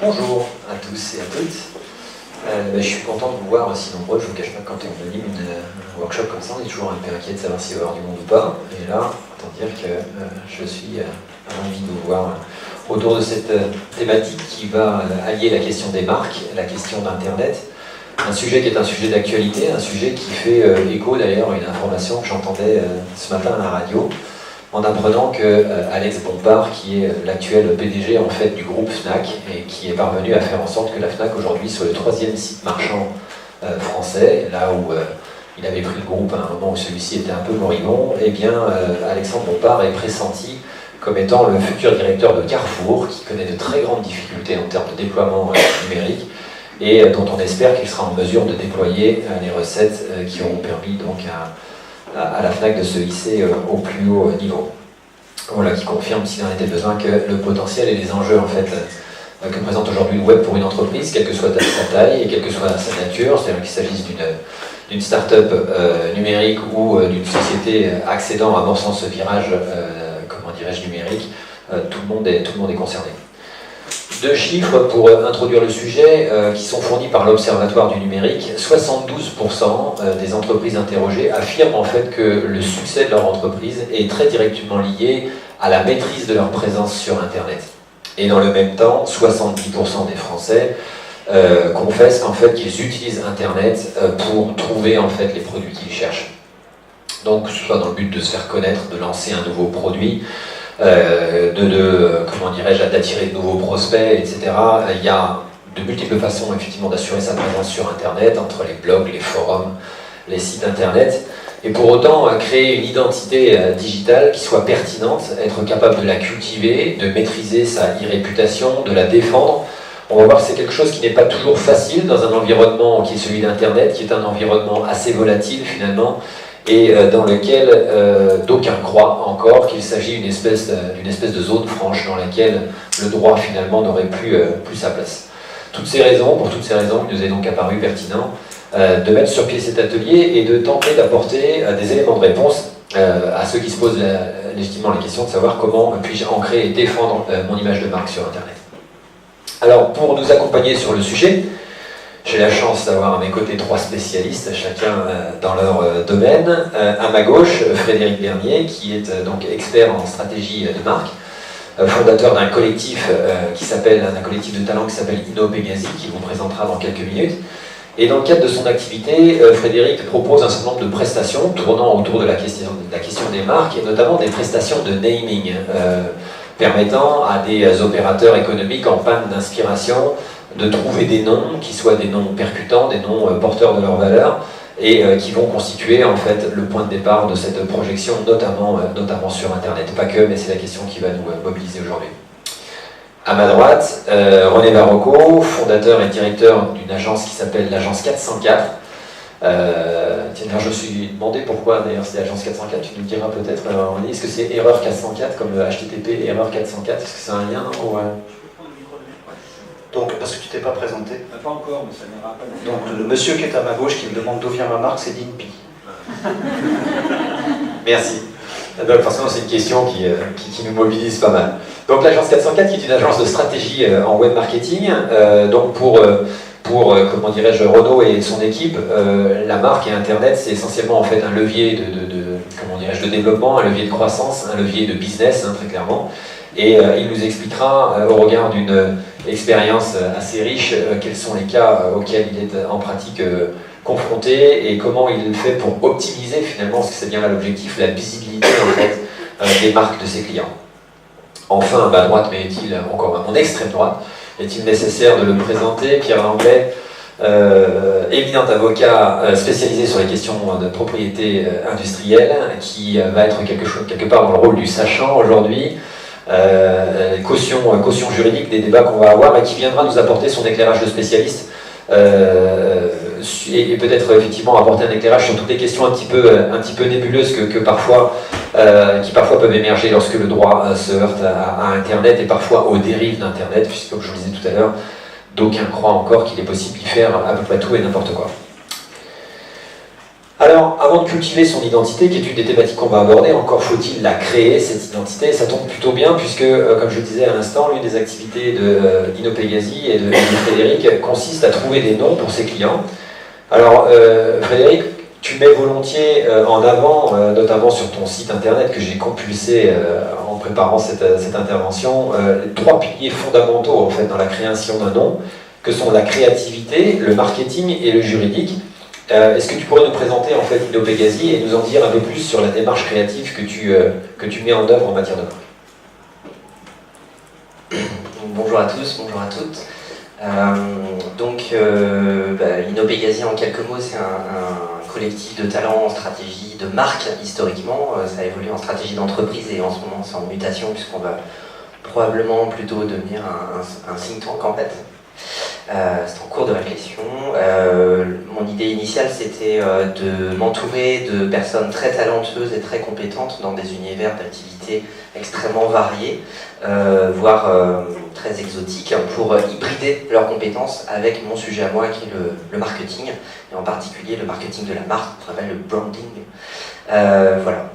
Bonjour à tous et à toutes. Je suis content de vous voir aussi nombreux. Je ne vous cache pas que quand on anime un workshop comme ça, on est toujours un peu inquiet de savoir s'il va y avoir du monde ou pas. Et là, autant dire que je suis ravi de vous voir autour de cette thématique qui va allier la question des marques, la question d'Internet. Un sujet qui est un sujet d'actualité, un sujet qui fait écho d'ailleurs à une information que j'entendais ce matin à la radio, en apprenant que Alex Bompard, qui est l'actuel PDG en fait du groupe Fnac, et qui est parvenu à faire en sorte que la Fnac aujourd'hui soit le 3e site marchand français, là où il avait pris le groupe à un moment où celui-ci était un peu moribond, eh bien Alexandre Bompard est pressenti comme étant le futur directeur de Carrefour, qui connaît de très grandes difficultés en termes de déploiement numérique, et dont on espère qu'il sera en mesure de déployer les recettes qui auront permis donc à la Fnac de se hisser au plus haut niveau. Voilà, qui confirme, s'il en était besoin, que le potentiel et les enjeux en fait, que présente aujourd'hui le web pour une entreprise, quelle que soit sa taille et quelle que soit sa nature, c'est-à-dire qu'il s'agisse d'une start-up numérique ou d'une société accédant, amorçant ce virage, comment dirais-je, numérique, tout le monde est concerné. 2 chiffres pour introduire le sujet qui sont fournis par l'Observatoire du numérique. 72% des entreprises interrogées affirment en fait que le succès de leur entreprise est très directement lié à la maîtrise de leur présence sur Internet. Et dans le même temps, 70% des Français confessent qu'en fait qu'ils utilisent Internet pour trouver en fait les produits qu'ils cherchent. Donc, que ce soit dans le but de se faire connaître, de lancer un nouveau produit, comment dirais-je, d'attirer de nouveaux prospects, etc. Il y a de multiples façons effectivement d'assurer sa présence sur Internet, entre les blogs, les forums, les sites Internet, et pour autant créer une identité digitale qui soit pertinente, être capable de la cultiver, de maîtriser sa e-réputation, de la défendre. On va voir que c'est quelque chose qui n'est pas toujours facile dans un environnement qui est celui d'Internet, qui est un environnement assez volatile finalement, et dans lequel d'aucuns croient encore qu'il s'agit d'une espèce de zone franche dans laquelle le droit finalement n'aurait plus sa place. Pour toutes ces raisons, il nous est donc apparu pertinent de mettre sur pied cet atelier et de tenter d'apporter des éléments de réponse à ceux qui se posent légitimement la question de savoir comment puis-je ancrer et défendre mon image de marque sur Internet. Alors pour nous accompagner sur le sujet, j'ai la chance d'avoir à mes côtés 3 spécialistes, chacun dans leur domaine. À ma gauche, Frédéric Bernier, qui est donc expert en stratégie de marque, fondateur d'un collectif d'un collectif de talents qui s'appelle Inno Pegasi, qui vous présentera dans quelques minutes. Et dans le cadre de son activité, Frédéric propose un certain nombre de prestations tournant autour de la question des marques, et notamment des prestations de naming, permettant à des opérateurs économiques en panne d'inspiration de trouver des noms qui soient des noms percutants, des noms porteurs de leur valeur, et qui vont constituer en fait le point de départ de cette projection, notamment sur Internet. Pas que, mais c'est la question qui va nous mobiliser aujourd'hui. À ma droite, René Barocco, fondateur et directeur d'une agence qui s'appelle l'Agence 404. Tiens, je me suis demandé pourquoi d'ailleurs c'est l'Agence 404, tu nous le diras peut-être, René. Est-ce que c'est erreur 404 comme HTTP erreur 404? Est-ce que c'est un lien ou, Donc, parce que tu t'es pas présenté. Pas encore, mais ça n'ira pas. Donc, le monsieur qui est à ma gauche, qui me demande d'où vient ma marque, c'est Dinpi. Merci. Donc, forcément, c'est une question qui nous mobilise pas mal. Donc, l'agence 404, qui est une agence de stratégie en web marketing, donc pour Pour, comment dirais-je, Renaud et son équipe, la marque et Internet, c'est essentiellement en fait un levier comment dirais-je, de développement, un levier de croissance, un levier de business, très clairement. Et il nous expliquera, au regard d'une expérience assez riche, quels sont les cas auxquels il est en pratique confronté et comment il le fait pour optimiser finalement, parce que c'est bien là l'objectif, la visibilité en fait, des marques de ses clients. Enfin, à ma droite, mais est-il encore à mon extrême droite, est-il nécessaire de le présenter, Pierre Langlais, éminent avocat spécialisé sur les questions de propriété industrielle, qui va être quelque part dans le rôle du sachant aujourd'hui, caution juridique des débats qu'on va avoir, et qui viendra nous apporter son éclairage de spécialiste et peut-être effectivement apporter un éclairage sur toutes les questions un petit peu nébuleuses qui parfois peuvent émerger lorsque le droit se heurte à Internet et parfois aux dérives d'Internet, puisque comme je vous le disais tout à l'heure, d'aucuns croient encore qu'il est possible d'y faire à peu près tout et n'importe quoi. Alors, avant de cultiver son identité, qui est une des thématiques qu'on va aborder, encore faut-il la créer, cette identité, et ça tombe plutôt bien, puisque, comme je le disais à l'instant, l'une des activités d'Ino Pegasi et de Frédéric consiste à trouver des noms pour ses clients. Alors, Frédéric, tu mets volontiers en avant, notamment sur ton site internet que j'ai compulsé en préparant cette intervention, 3 piliers fondamentaux en fait, dans la création d'un nom, que sont la créativité, le marketing et le juridique. Est-ce que tu pourrais nous présenter en fait Ino Pegasi et nous en dire un peu plus sur la démarche créative que tu mets en œuvre en matière de marque? Bonjour à tous, bonjour à toutes. Ino Pegasi en quelques mots, c'est un collectif de talents en stratégie de marque historiquement. Ça évolue en stratégie d'entreprise et en ce moment c'est en mutation puisqu'on va probablement plutôt devenir un think tank en fait. C'est en cours de réflexion. Mon idée initiale, c'était de m'entourer de personnes très talentueuses et très compétentes dans des univers d'activités extrêmement variés, voire très exotiques, pour hybrider leurs compétences avec mon sujet à moi qui est le marketing, et en particulier le marketing de la marque, qu'on appelle le branding. Voilà.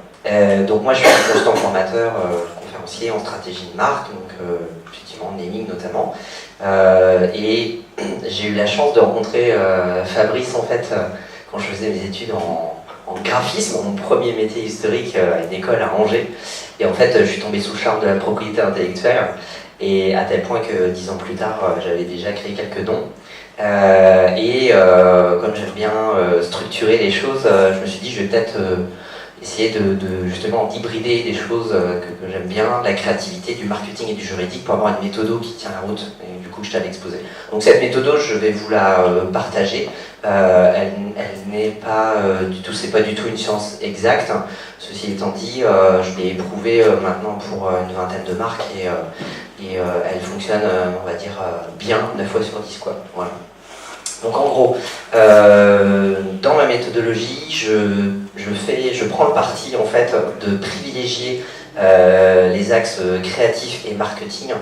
Donc moi, je suis un constant formateur, conférencier en stratégie de marque, donc effectivement naming notamment. Et j'ai eu la chance de rencontrer Fabrice en fait quand je faisais mes études en graphisme, mon premier métier historique à une école à Angers. Et en fait, je suis tombé sous le charme de la propriété intellectuelle, et à tel point que 10 ans plus tard, j'avais déjà créé quelques dons. Comme j'aime bien structurer les choses, je me suis dit je vais peut-être essayer justement d'hybrider des choses que j'aime bien, la créativité, du marketing et du juridique pour avoir une méthode qui tient la route, et du coup je t'avais exposé. Donc cette méthode, je vais vous la partager. Elle n'est pas du tout, c'est pas du tout une science exacte. Ceci étant dit, je l'ai éprouvé maintenant pour une vingtaine de marques et elle fonctionne, on va dire, bien 9 fois sur 10 quoi. Voilà. Donc en gros, dans ma méthodologie, je prends le parti en fait de privilégier les axes créatifs et marketing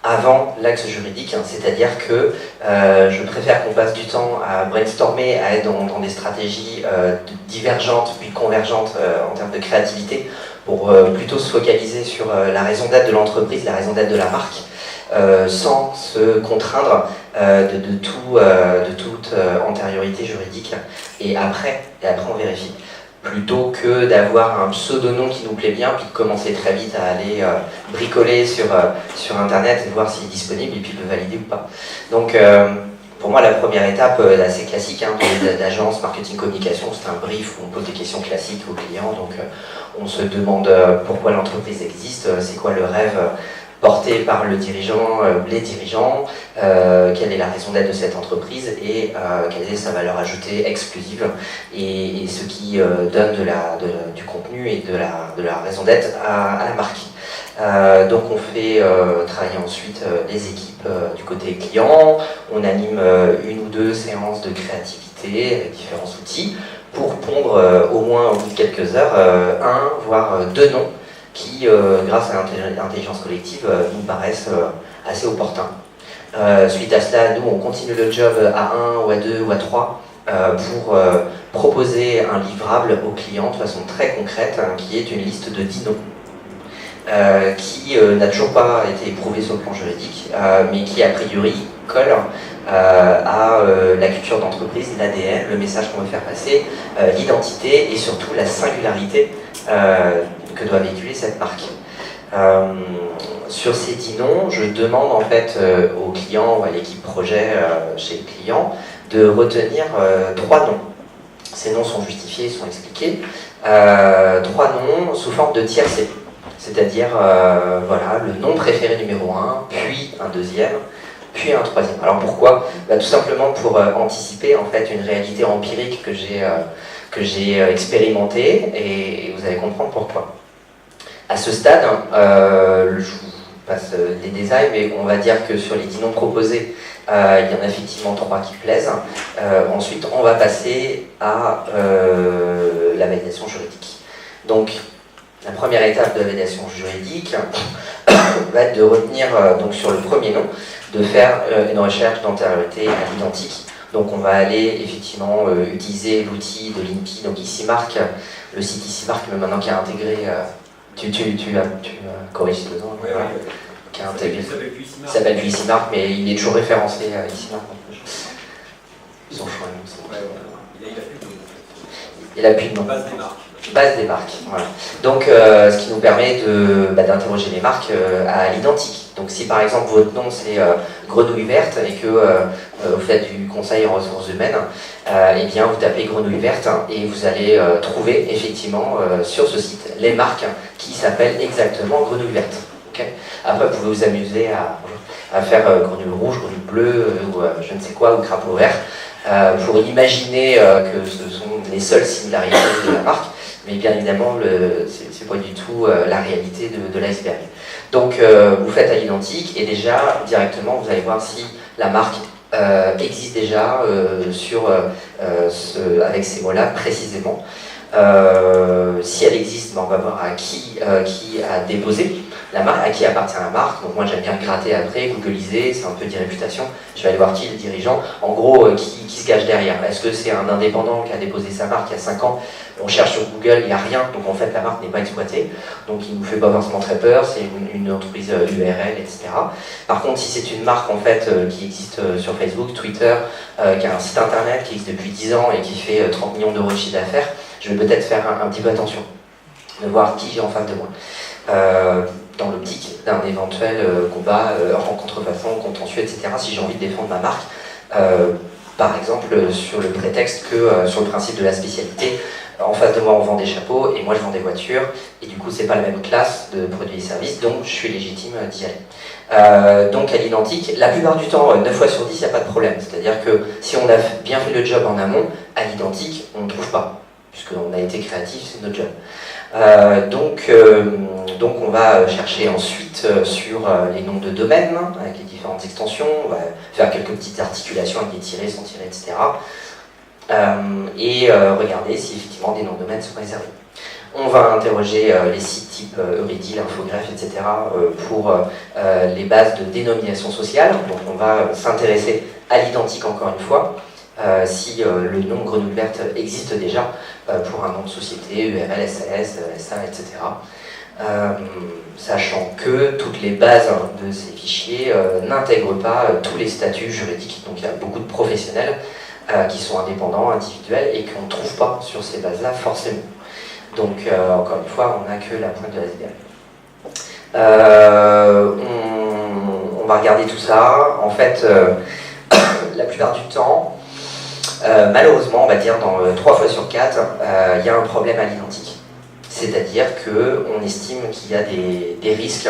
avant l'axe juridique, c'est-à-dire que je préfère qu'on passe du temps à brainstormer, à être dans des stratégies divergentes puis convergentes en termes de créativité, pour plutôt se focaliser sur la raison d'être de l'entreprise, la raison d'être de la marque, sans se contraindre de toute antériorité juridique, et après on vérifie. Plutôt que d'avoir un pseudo-nom qui nous plaît bien, puis de commencer très vite à aller bricoler sur Internet et voir s'il est disponible et puis de le valider ou pas. Donc pour moi, la première étape, assez classique d'agence marketing communication, c'est un brief où on pose des questions classiques aux clients. Donc on se demande pourquoi l'entreprise existe, c'est quoi le rêve porté par le dirigeant, les dirigeants, quelle est la raison d'être de cette entreprise et quelle est sa valeur ajoutée exclusive et ce qui donne du contenu et de la raison d'être à la marque. Donc on fait travailler ensuite les équipes du côté client, on anime 1 ou 2 séances de créativité avec différents outils pour pondre au moins au bout de quelques heures 1 voire 2 noms qui, grâce à l'intelligence collective, nous paraissent assez opportuns. Suite à cela, nous, on continue le job à 1 ou à 2 ou à 3 pour proposer un livrable aux clients de façon très concrète, qui est une liste de 10 noms, qui n'a toujours pas été éprouvé sur le plan juridique, mais qui, a priori, colle à la culture d'entreprise, l'ADN, le message qu'on veut faire passer, l'identité et surtout la singularité que doit véhiculer cette marque. Sur ces 10 noms, je demande en fait aux clients ou à l'équipe projet chez le client de retenir 3 noms. Ces noms sont justifiés, sont expliqués. 3 noms sous forme de tiercé, c'est-à-dire voilà, le nom préféré numéro 1, puis un deuxième, puis un troisième. Alors pourquoi? Tout simplement pour anticiper en fait une réalité empirique que j'ai expérimentée et vous allez comprendre pourquoi. À ce stade, je vous passe les détails, mais on va dire que sur les 10 noms proposés, il y en a effectivement 3 qui plaisent. Ensuite, on va passer à la validation juridique. Donc, la première étape de la validation juridique va être de retenir, donc sur le premier nom, de faire une recherche d'antériorité à l'identique. Donc on va aller effectivement utiliser l'outil de l'INPI, donc ICIMARC, le site ICIMARC, mais maintenant qui a intégré... Tu corriges si besoin. Oui, voilà. oui. Qui a intégré. Il Il s'appelle plus ICIMARC, mais il est toujours référencé à ICIMARC. Ils ont changé. Il a plus de nom. Base des marques. Voilà. Donc, ce qui nous permet d'interroger les marques à l'identique. Donc, si par exemple votre nom c'est Grenouille Verte et que vous faites du conseil en ressources humaines, eh bien vous tapez Grenouille Verte et vous allez trouver effectivement sur ce site les marques qui s'appellent exactement Grenouille Verte. Okay. Après, vous pouvez vous amuser à faire Grenouille Rouge, Grenouille Bleue ou je ne sais quoi, ou Crapaud Vert, pour imaginer que ce sont les seules similarités de la marque. Mais bien évidemment, c'est pas du tout la réalité de l'iceberg. Donc, vous faites à l'identique et déjà, directement, vous allez voir si la marque existe déjà avec ces mots-là précisément. Si elle existe, on va voir à qui a déposé la marque, à qui appartient la marque. Donc moi j'aime bien gratter après, googliser, c'est un peu d'irréputation. Je vais aller voir qui est le dirigeant. En gros, qui se cache derrière. Est-ce que c'est un indépendant qui a déposé sa marque il y a 5 ans? On cherche sur Google, il n'y a rien, donc en fait la marque n'est pas exploitée. Donc il ne nous fait pas forcément très peur, c'est une entreprise URL, etc. Par contre, si c'est une marque en fait qui existe sur Facebook, Twitter, qui a un site internet qui existe depuis 10 ans et qui fait 30 millions d'euros de chiffre d'affaires, je vais peut-être faire un petit peu attention, de voir qui j'ai en face de moi. Dans l'optique d'un éventuel combat en contrefaçon, contentieux, etc. Si j'ai envie de défendre ma marque, par exemple sur le prétexte que sur le principe de la spécialité, en face de moi on vend des chapeaux et moi je vends des voitures et du coup c'est pas la même classe de produits et services, donc je suis légitime d'y aller. Donc à l'identique, la plupart du temps, 9 fois sur 10, il n'y a pas de problème. C'est-à-dire que si on a bien fait le job en amont, à l'identique, on ne trouve pas, puisqu'on a été créatif, c'est notre job. Donc on va chercher ensuite sur les noms de domaines, avec les différentes extensions, on va faire quelques petites articulations avec des tirets, sans tirer, etc. Et regarder si effectivement des noms de domaines sont réservés. On va interroger les sites type Eurydice, Infographe, etc. Pour les bases de dénomination sociale. Donc on va s'intéresser à l'identique encore une fois. Si le nom Grenouille Verte existe déjà pour un nom de société, URL, SAS, SA, etc. Sachant que toutes les bases de ces fichiers n'intègrent pas tous les statuts juridiques. Donc il y a beaucoup de professionnels qui sont indépendants, individuels et qu'on ne trouve pas sur ces bases-là forcément. Donc encore une fois, on n'a que la pointe de l'iceberg. On va regarder tout ça. En fait, la plupart du temps, malheureusement, on va dire dans 3 fois sur 4, il y a un problème à l'identique. C'est-à-dire qu'on estime qu'il y a des risques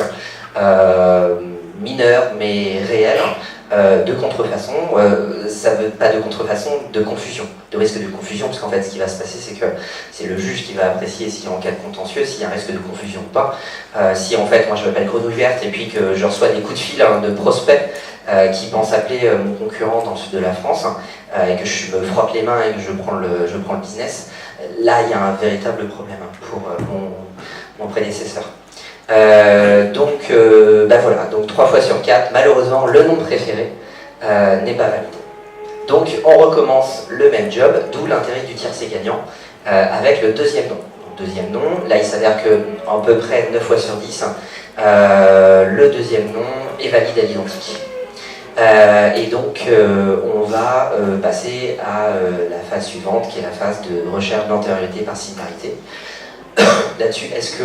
mineurs mais réels de contrefaçon. Ça veut pas de contrefaçon, de confusion, de risque de confusion, parce qu'en fait ce qui va se passer c'est que c'est le juge qui va apprécier si en cas de contentieux, s'il y a un risque de confusion ou pas. Si en fait moi je m'appelle Grenouille Verte et puis que je reçois des coups de fil de prospects qui pensent appeler mon concurrent dans le sud de la France et que je me frotte les mains et que je prends le business, là il y a un véritable problème pour mon prédécesseur. Voilà, donc 3 fois sur 4, malheureusement le nom préféré n'est pas validé. Donc on recommence le même job, d'où l'intérêt du tiercé gagnant avec le deuxième nom. Donc, deuxième nom, là il s'avère que à peu près 9 fois sur 10, le deuxième nom est valide à l'identique. Et donc, on va passer à la phase suivante, qui est la phase de recherche d'antériorité par similarité. Là-dessus, est-ce que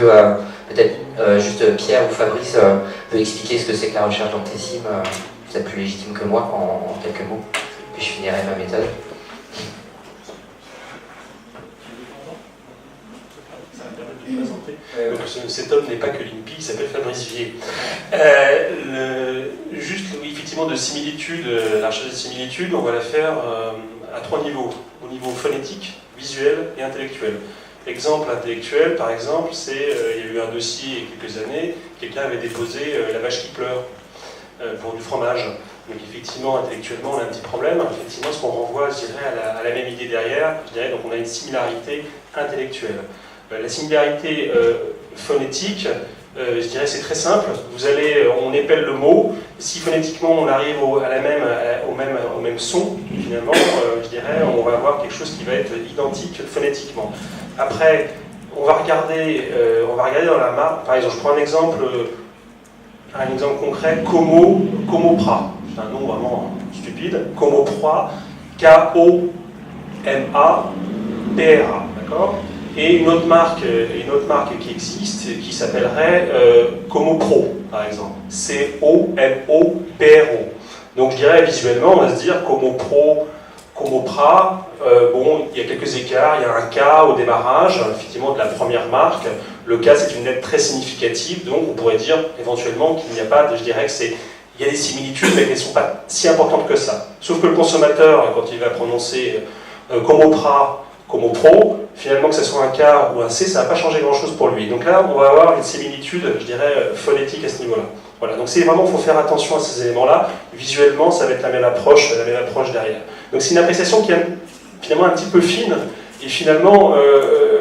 peut-être juste Pierre ou Fabrice peut expliquer ce que c'est que la recherche d'antécime, vous êtes plus légitime que moi en quelques mots, puis je finirai ma méthode. Donc, cet homme n'est pas que l'INPI, il s'appelle Fabrice Vier. Juste, effectivement, de similitude, la recherche de similitude, on va la faire à 3 niveaux. Au niveau phonétique, visuel et intellectuel. Exemple intellectuel, par exemple, c'est, il y a eu un dossier il y a quelques années, quelqu'un avait déposé la vache qui pleure pour du fromage. Donc effectivement, intellectuellement, on a un petit problème. Effectivement, ce qu'on renvoie, je dirais, à la même idée derrière, je dirais, donc on a une similarité intellectuelle. La similarité phonétique, je dirais, c'est très simple. On épelle le mot. Si phonétiquement on arrive au même son, finalement, je dirais, on va avoir quelque chose qui va être identique phonétiquement. Après, on va regarder dans la marque. Par exemple, je prends un exemple concret. Comopra. C'est un nom vraiment stupide. Comopra. K-O-M-A-P-R-A. D'accord ? Et une autre marque qui existe, qui s'appellerait Comopro, par exemple. C-O-M-O-P-R-O. Donc je dirais visuellement, on va se dire Comopro, Comopra, bon, il y a quelques écarts, il y a un K au démarrage, effectivement de la première marque. Le K, c'est une lettre très significative, donc on pourrait dire éventuellement qu'il n'y a pas, je dirais que il y a des similitudes, mais qu'elles ne sont pas si importantes que ça. Sauf que le consommateur, quand il va prononcer Comopra, Comopro, finalement que ce soit un K ou un C, ça ne va pas changer grand-chose pour lui. Donc là, on va avoir une similitude, je dirais, phonétique à ce niveau-là. Voilà, donc c'est vraiment, il faut faire attention à ces éléments-là. Visuellement, ça va être la même approche derrière. Donc c'est une appréciation qui est finalement un petit peu fine, et finalement,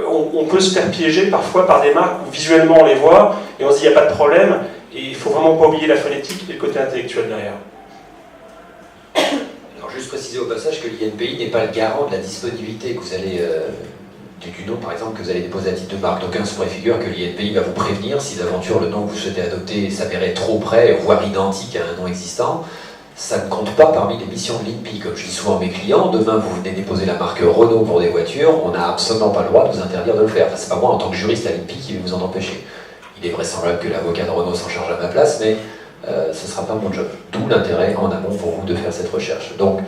on peut se faire piéger parfois par des marques où visuellement on les voit, et on se dit, il n'y a pas de problème, et il ne faut vraiment pas oublier la phonétique et le côté intellectuel derrière. Juste préciser au passage que l'INPI n'est pas le garant de la disponibilité que vous allez, du nom par exemple, que vous allez déposer à titre de marque. D'aucuns se préfigurent que l'INPI va vous prévenir si d'aventure le nom que vous souhaitez adopter s'avérait trop près, voire identique à un nom existant. Ça ne compte pas parmi les missions de l'INPI. Comme je dis souvent à mes clients, demain vous venez déposer la marque Renault pour des voitures, on n'a absolument pas le droit de vous interdire de le faire. Enfin, c'est pas moi en tant que juriste à l'INPI qui vais vous en empêcher. Il est vraisemblable que l'avocat de Renault s'en charge à ma place, mais ce ne sera pas mon job. D'où l'intérêt en amont pour vous de faire cette recherche. Donc,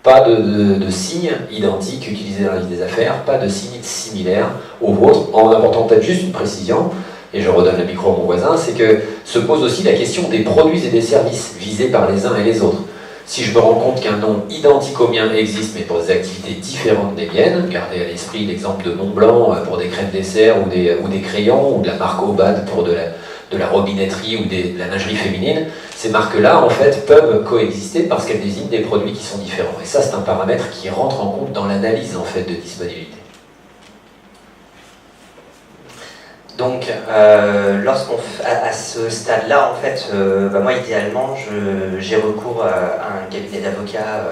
pas de signes identiques utilisés dans la liste des affaires, pas de signes similaires aux vôtres, en apportant peut-être juste une précision, et je redonne le micro à mon voisin, c'est que se pose aussi la question des produits et des services visés par les uns et les autres. Si je me rends compte qu'un nom identique au mien existe, mais pour des activités différentes des miennes, gardez à l'esprit l'exemple de Montblanc pour des crèmes dessert ou des crayons, ou de la marque Obad pour de la robinetterie ou de la lingerie féminine, ces marques-là, en fait, peuvent coexister parce qu'elles désignent des produits qui sont différents. Et ça, c'est un paramètre qui rentre en compte dans l'analyse, en fait, de disponibilité. Donc, à ce stade-là, en fait, moi, idéalement, j'ai recours à un cabinet d'avocats,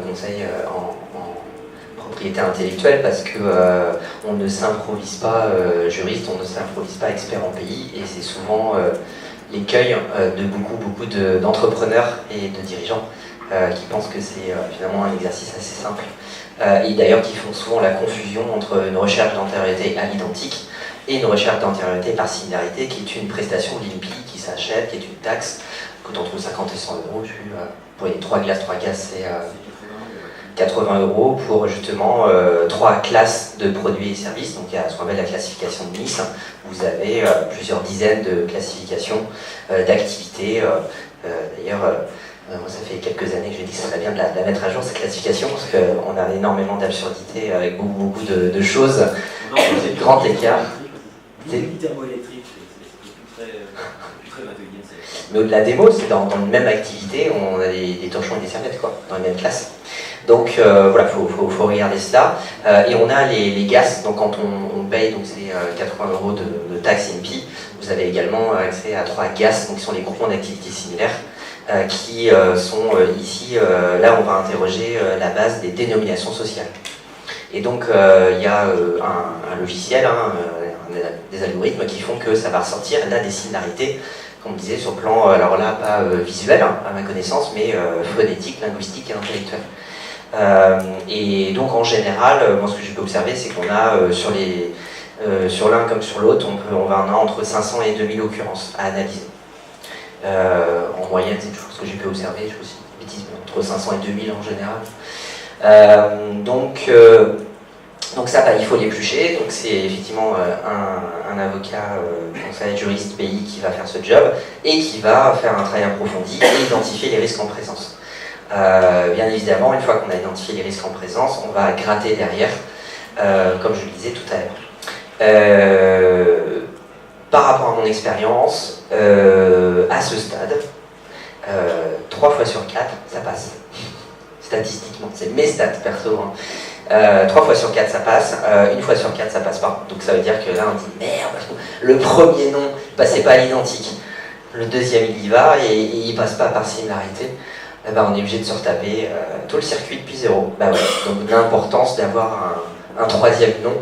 conseil en propriété intellectuelle, parce que on ne s'improvise pas juriste, on ne s'improvise pas expert en pays, et c'est souvent l'écueil de beaucoup d'entrepreneurs et de dirigeants qui pensent que c'est finalement un exercice assez simple, et d'ailleurs qui font souvent la confusion entre une recherche d'antériorité à l'identique et une recherche d'antériorité par similarité, qui est une prestation de l'INPI qui s'achète, qui est une taxe, coûte entre 50 et 100 euros. Pour les 3 glaces, c'est 80 euros pour justement 3 classes de produits et services. Donc il y a ce qu'on appelle la classification de Nice. Vous avez plusieurs dizaines de classifications d'activités. D'ailleurs, moi ça fait quelques années que je dis que ça serait bien de la mettre à jour, cette classification, parce qu'on a énormément d'absurdités avec beaucoup de choses, des grands écarts. Thermoélectrique, c'est très 21e siècle. Mais au-delà des mots, c'est dans une même activité, on a des torchons et des serviettes, quoi, dans les mêmes classes. Donc voilà, faut regarder cela. Et on a les GAS, donc quand on paye donc c'est 80 euros de taxe INPI, vous avez également accès à 3 GAS, donc qui sont les groupements d'activités similaires, qui sont ici, là on va interroger la base des dénominations sociales. Et donc il y a un logiciel, des algorithmes qui font que ça va ressortir là des similarités comme on disait, sur le plan, alors là, pas visuel, hein, à ma connaissance, mais phonétique, linguistique et intellectuel. Et donc en général, moi ce que j'ai pu observer, c'est qu'on a sur l'un comme sur l'autre, on va en avoir entre 500 et 2000 occurrences à analyser. En moyenne, c'est toujours ce que j'ai pu observer, je sais pas si entre 500 et 2000 en général. Donc ça, il faut l'éplucher. Donc c'est effectivement un avocat, conseiller juriste pays qui va faire ce job et qui va faire un travail approfondi et identifier les risques en présence. Bien évidemment, une fois qu'on a identifié les risques en présence, on va gratter derrière, comme je le disais tout à l'heure. Par rapport à mon expérience, à ce stade, 3 fois sur 4, ça passe. Statistiquement, c'est mes stats perso. 3 fois sur 4, ça passe. 1 fois sur 4, ça passe pas. Donc ça veut dire que là, on dit merde, le premier nom passait pas à l'identique. Le deuxième, il y va et il passe pas par similarité. Eh ben, on est obligé de se retaper tout le circuit depuis zéro. Bah ouais. Donc l'importance d'avoir un troisième nom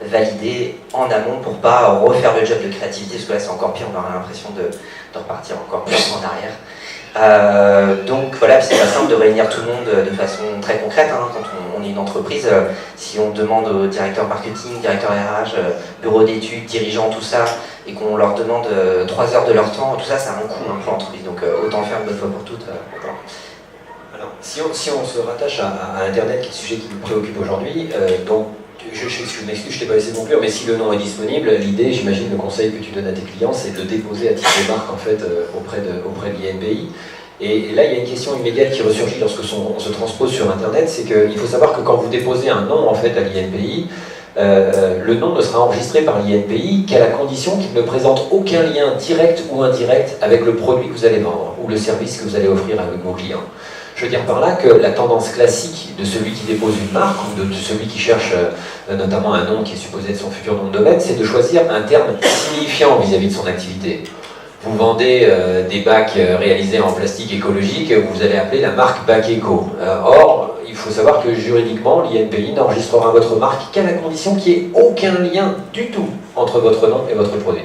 validé en amont pour pas refaire le job de créativité, parce que là c'est encore pire, on aura l'impression de repartir encore plus en arrière. Donc voilà, c'est pas simple de réunir tout le monde de façon très concrète, hein, quand on est une entreprise. Si on demande au directeur marketing, directeur RH, bureau d'études, dirigeants, tout ça, et qu'on leur demande 3 heures de leur temps, tout ça, ça a un coût pour l'entreprise, donc autant faire une bonne fois pour toutes. Alors, si on se rattache à Internet, qui est le sujet qui nous préoccupe aujourd'hui, donc je m'excuse, je t'ai pas laissé conclure, mais si le nom est disponible, l'idée, j'imagine, le conseil que tu donnes à tes clients, c'est de déposer à titre de marque en fait, auprès de l'INPI. Et là, il y a une question immédiate qui ressurgit lorsque on se transpose sur Internet, c'est qu'il faut savoir que quand vous déposez un nom en fait, à l'INPI, le nom ne sera enregistré par l'INPI qu'à la condition qu'il ne présente aucun lien direct ou indirect avec le produit que vous allez vendre ou le service que vous allez offrir à vos clients. Je veux dire par là que la tendance classique de celui qui dépose une marque ou de celui qui cherche notamment un nom qui est supposé être son futur nom de domaine, c'est de choisir un terme signifiant vis-à-vis de son activité. Vous vendez des bacs réalisés en plastique écologique, vous allez appeler la marque Bac Eco. Or, il faut savoir que juridiquement, l'INPI n'enregistrera votre marque qu'à la condition qu'il n'y ait aucun lien du tout entre votre nom et votre produit.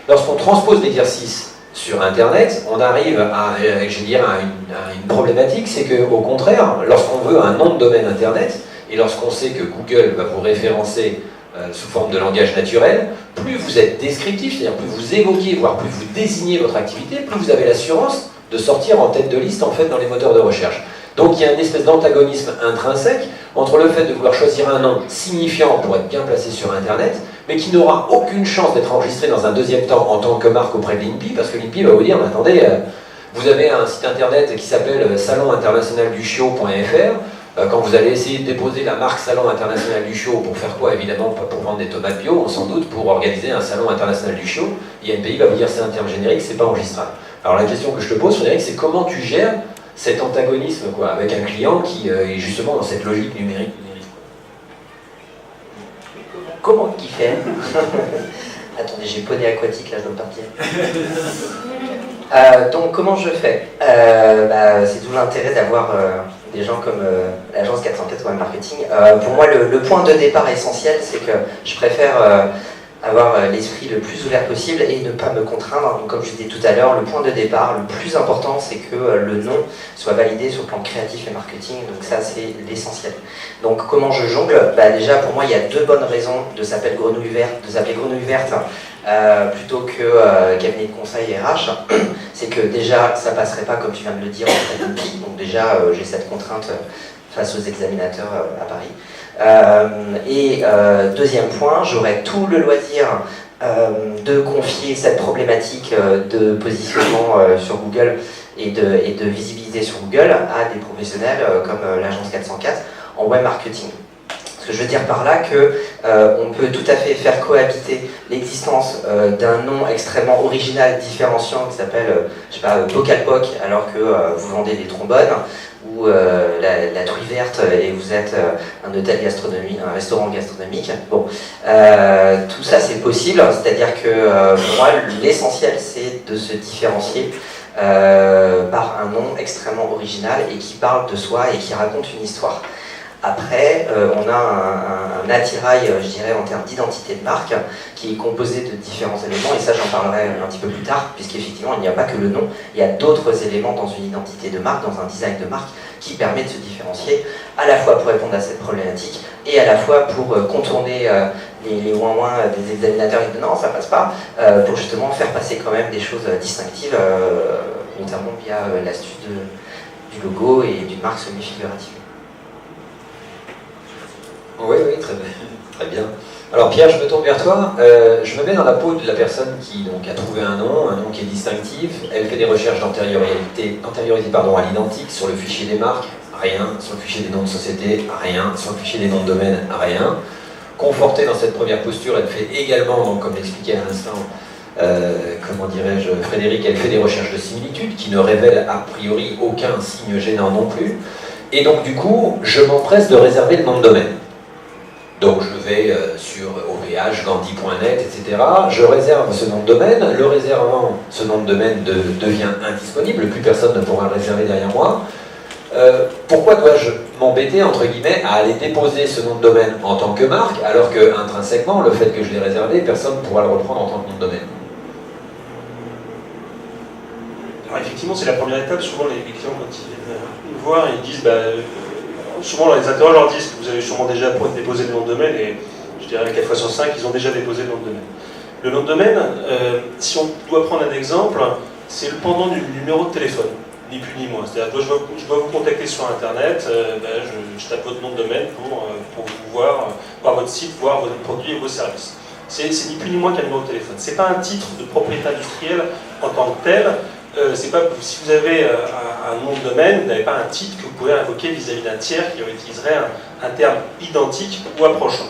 Lorsqu'on transpose l'exercice sur Internet, on arrive à une problématique, c'est qu'au contraire, lorsqu'on veut un nom de domaine Internet, et lorsqu'on sait que Google va vous référencer sous forme de langage naturel, plus vous êtes descriptif, c'est-à-dire plus vous évoquez, voire plus vous désignez votre activité, plus vous avez l'assurance de sortir en tête de liste en fait, dans les moteurs de recherche. Donc il y a une espèce d'antagonisme intrinsèque entre le fait de vouloir choisir un nom signifiant pour être bien placé sur Internet, mais qui n'aura aucune chance d'être enregistré dans un deuxième temps en tant que marque auprès de l'INPI, parce que l'INPI va vous dire, mais attendez, vous avez un site internet qui s'appelle salon-international-du-chiot.fr, quand vous allez essayer de déposer la marque Salon International du Chiot, pour faire quoi? Évidemment, pas pour vendre des tomates bio, on sans doute pour organiser un Salon International du Chiot, l'INPI va vous dire c'est un terme générique, c'est pas enregistrable. Alors la question que je te pose, Frédéric, c'est comment tu gères cet antagonisme quoi, avec un client qui est justement dans cette logique numérique. Comment qu'il fait? Attendez, j'ai poney aquatique, là je dois partir. Donc comment je fais? C'est tout l'intérêt d'avoir des gens comme l'agence 404 Web Marketing. Pour moi, le point de départ essentiel, c'est que je préfère avoir l'esprit le plus ouvert possible et ne pas me contraindre. Donc, comme je disais tout à l'heure, le point de départ, le plus important, c'est que le nom soit validé sur le plan créatif et marketing. Donc ça, c'est l'essentiel. Donc comment je jongle? Déjà, pour moi, il y a 2 bonnes raisons de s'appeler Grenouille Verte, plutôt que cabinet de conseil RH. C'est que déjà, ça passerait pas, comme tu viens de le dire, en l'INPI. Donc déjà, j'ai cette contrainte face aux examinateurs à Paris. Deuxième point, j'aurais tout le loisir de confier cette problématique de positionnement sur Google et de visibilité sur Google à des professionnels comme l'agence 404 en web marketing. Ce que je veux dire par là qu'on peut tout à fait faire cohabiter l'existence d'un nom extrêmement original, différenciant, qui s'appelle, Pocalpoc, alors que vous vendez des trombones, ou la truie verte et vous êtes un hôtel gastronomique, un restaurant gastronomique. Bon, tout ça c'est possible, c'est-à-dire que pour moi l'essentiel c'est de se différencier par un nom extrêmement original et qui parle de soi et qui raconte une histoire. Après, on a un un attirail, je dirais, en termes d'identité de marque, qui est composé de différents éléments, et ça j'en parlerai un petit peu plus tard, puisqu'effectivement il n'y a pas que le nom, il y a d'autres éléments dans une identité de marque, dans un design de marque, qui permet de se différencier, à la fois pour répondre à cette problématique, et à la fois pour contourner les ouin-ouin des examinateurs qui disent non, ça passe pas, pour justement faire passer quand même des choses distinctives, notamment via l'astuce du logo et d'une marque semi-figurative. Oui, très bien. Très bien. Alors Pierre, je me tourne vers toi. Je me mets dans la peau de la personne qui donc, a trouvé un nom qui est distinctif. Elle fait des recherches d'antériorité à l'identique sur le fichier des marques, rien. Sur le fichier des noms de société, rien. Sur le fichier des noms de domaine, rien. Confortée dans cette première posture, elle fait également, donc, comme l'expliquait à l'instant, comment dirais-je, Frédéric, elle fait des recherches de similitude qui ne révèlent a priori aucun signe gênant non plus. Et donc du coup, je m'empresse de réserver le nom de domaine. Donc je vais sur OVH, Gandhi.net, etc. Je réserve ce nom de domaine. Le réservant, ce nom de domaine devient indisponible. Plus personne ne pourra le réserver derrière moi. Pourquoi dois-je m'embêter, entre guillemets, à aller déposer ce nom de domaine en tant que marque, alors que intrinsèquement, le fait que je l'ai réservé, personne ne pourra le reprendre en tant que nom de domaine? Alors effectivement, c'est la première étape. Souvent, les clients, quand ils viennent nous voir, ils disent... souvent, les interrogeurs leur disent que vous avez sûrement déjà déposé le nom de domaine, et je dirais 4 fois sur 5, ils ont déjà déposé le nom de domaine. Le nom de domaine, si on doit prendre un exemple, c'est le pendant du numéro de téléphone, ni plus ni moins. C'est-à-dire que je dois vous contacter sur Internet, je tape votre nom de domaine pour vous voir votre site, voir vos produits et vos services. C'est ni plus ni moins qu'un numéro de téléphone. C'est pas un titre de propriété industrielle en tant que tel. C'est pas, si vous avez un nom de domaine, vous n'avez pas un titre que vous pouvez invoquer vis-à-vis d'un tiers qui utiliserait un terme identique ou approchant.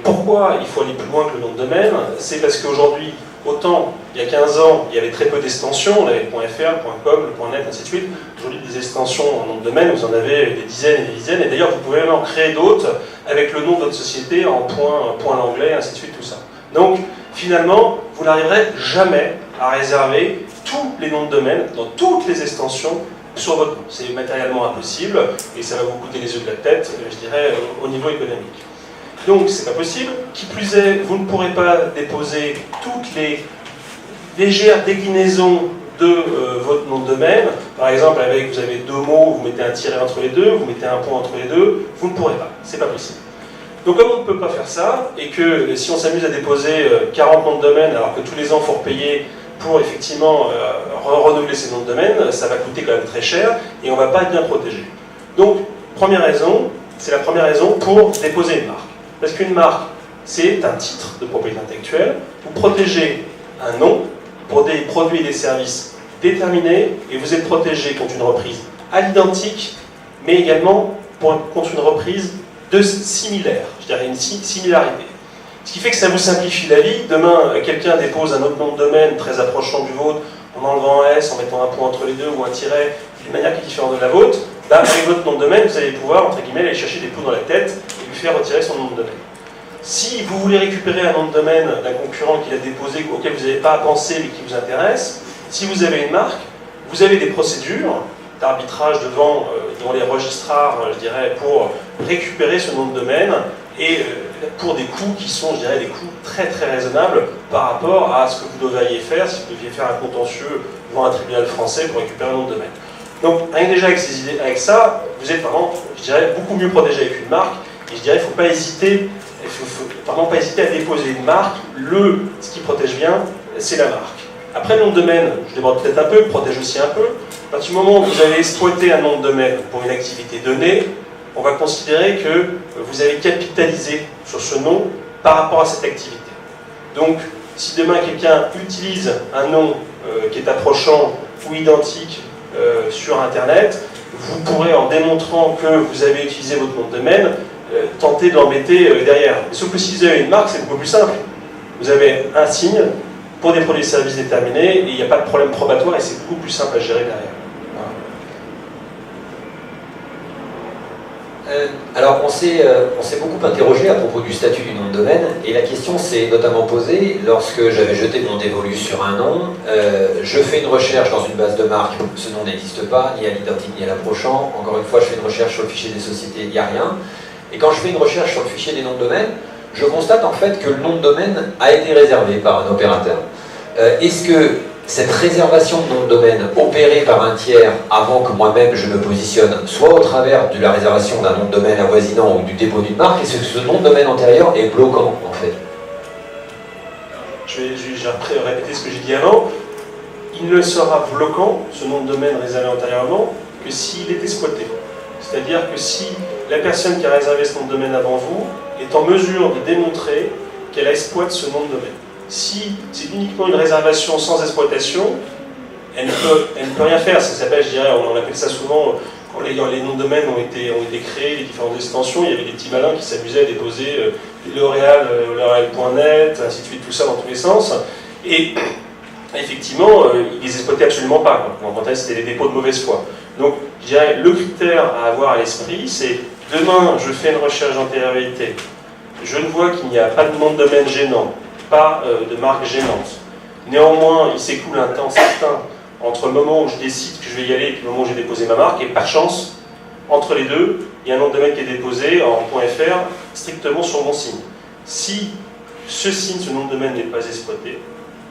Pourquoi il faut aller plus loin que le nom de domaine? C'est parce qu'aujourd'hui, autant il y a 15 ans, il y avait très peu d'extensions, on avait le .fr, le .com, le .net, ainsi de suite. Aujourd'hui, des extensions en nom de domaine, vous en avez des dizaines et des dizaines, et d'ailleurs, vous pouvez même en créer d'autres avec le nom de votre société en point l'anglais, ainsi de suite, tout ça. Donc, finalement, vous n'arriverez jamais à réserver tous les noms de domaine dans toutes les extensions sur votre nom. C'est matériellement impossible et ça va vous coûter les yeux de la tête, je dirais, au niveau économique. Donc c'est pas possible. Qui plus est, vous ne pourrez pas déposer toutes les légères déclinaisons de votre nom de domaine. Par exemple, vous avez 2 mots, vous mettez un tiret entre les deux, vous mettez un point entre les deux, vous ne pourrez pas. C'est pas possible. Donc comme on ne peut pas faire ça, et que si on s'amuse à déposer 40 noms de domaine alors que tous les ans il faut repayer pour effectivement renouveler ces noms de domaine, ça va coûter quand même très cher et on ne va pas être bien protégé. Donc, première raison, c'est la première raison pour déposer une marque. Parce qu'une marque, c'est un titre de propriété intellectuelle. Vous protégez un nom pour des produits et des services déterminés et vous êtes protégé contre une reprise à l'identique, mais également contre une reprise de similaire, je dirais une similarité. Ce qui fait que ça vous simplifie la vie. Demain, quelqu'un dépose un autre nom de domaine très approchant du vôtre, en enlevant un S, en mettant un point entre les deux ou un tiret, d'une manière qui est différente de la vôtre. Avec votre nom de domaine, vous allez pouvoir, entre guillemets, aller chercher des poux dans la tête et lui faire retirer son nom de domaine. Si vous voulez récupérer un nom de domaine d'un concurrent qu'il a déposé, auquel vous n'avez pas pensé mais qui vous intéresse, si vous avez une marque, vous avez des procédures d'arbitrage devant les registrars, je dirais, pour récupérer ce nom de domaine et pour des coûts qui sont, je dirais, des coûts très très raisonnables par rapport à ce que vous devriez faire si vous deviez faire un contentieux devant un tribunal français pour récupérer un nom de domaine. Donc, rien que déjà avec ces idées, avec ça, vous êtes vraiment, je dirais, beaucoup mieux protégé avec une marque. Et je dirais, il ne faut pas hésiter, pas hésiter à déposer une marque. Ce qui protège bien, c'est la marque. Après, le nom de domaine, je déborde peut-être un peu, protège aussi un peu. À partir du moment où vous avez exploité un nom de domaine pour une activité donnée, on va considérer que vous avez capitalisé sur ce nom par rapport à cette activité. Donc, si demain quelqu'un utilise un nom qui est approchant ou identique sur Internet, vous pourrez, en démontrant que vous avez utilisé votre nom de domaine, tenter de l'embêter derrière. Sauf que si vous avez une marque, c'est beaucoup plus simple. Vous avez un signe pour des produits et services déterminés, et il n'y a pas de problème probatoire, et c'est beaucoup plus simple à gérer derrière. Alors, on s'est beaucoup interrogé à propos du statut du nom de domaine, et la question s'est notamment posée lorsque j'avais jeté mon dévolu sur un nom. Je fais une recherche dans une base de marque, ce nom n'existe pas, ni à l'identique ni à l'approchant. Encore une fois, je fais une recherche sur le fichier des sociétés, il n'y a rien. Et quand je fais une recherche sur le fichier des noms de domaine, je constate en fait que le nom de domaine a été réservé par un opérateur. Est-ce que cette réservation de nom de domaine opérée par un tiers avant que moi-même je me positionne, soit au travers de la réservation d'un nom de domaine avoisinant ou du dépôt d'une marque, est-ce que ce nom de domaine antérieur est bloquant en fait? Je vais répéter ce que j'ai dit avant. Il ne sera bloquant, ce nom de domaine réservé antérieurement, que s'il est exploité. C'est-à-dire que si la personne qui a réservé ce nom de domaine avant vous est en mesure de démontrer qu'elle exploite ce nom de domaine. Si c'est uniquement une réservation sans exploitation, elle ne peut rien faire. Ça s'appelle, je dirais, on appelle ça souvent, quand les noms de domaine ont été créés, les différentes extensions, il y avait des petits malins qui s'amusaient à déposer L'Oréal, L'Oréal.net, ainsi de suite, tout ça dans tous les sens. Et effectivement, ils les exploitaient absolument pas. En fait, c'était des dépôts de mauvaise foi. Donc, je dirais, le critère à avoir à l'esprit, c'est demain, je fais une recherche d'antériorité, je ne vois qu'il n'y a pas de nom de domaine gênant, pas de marque gênante. Néanmoins, il s'écoule un temps certain entre le moment où je décide que je vais y aller et le moment où j'ai déposé ma marque, et par chance, entre les deux, il y a un nom de domaine qui est déposé en .fr strictement sur mon signe. Si ce signe, ce nom de domaine n'est pas exploité,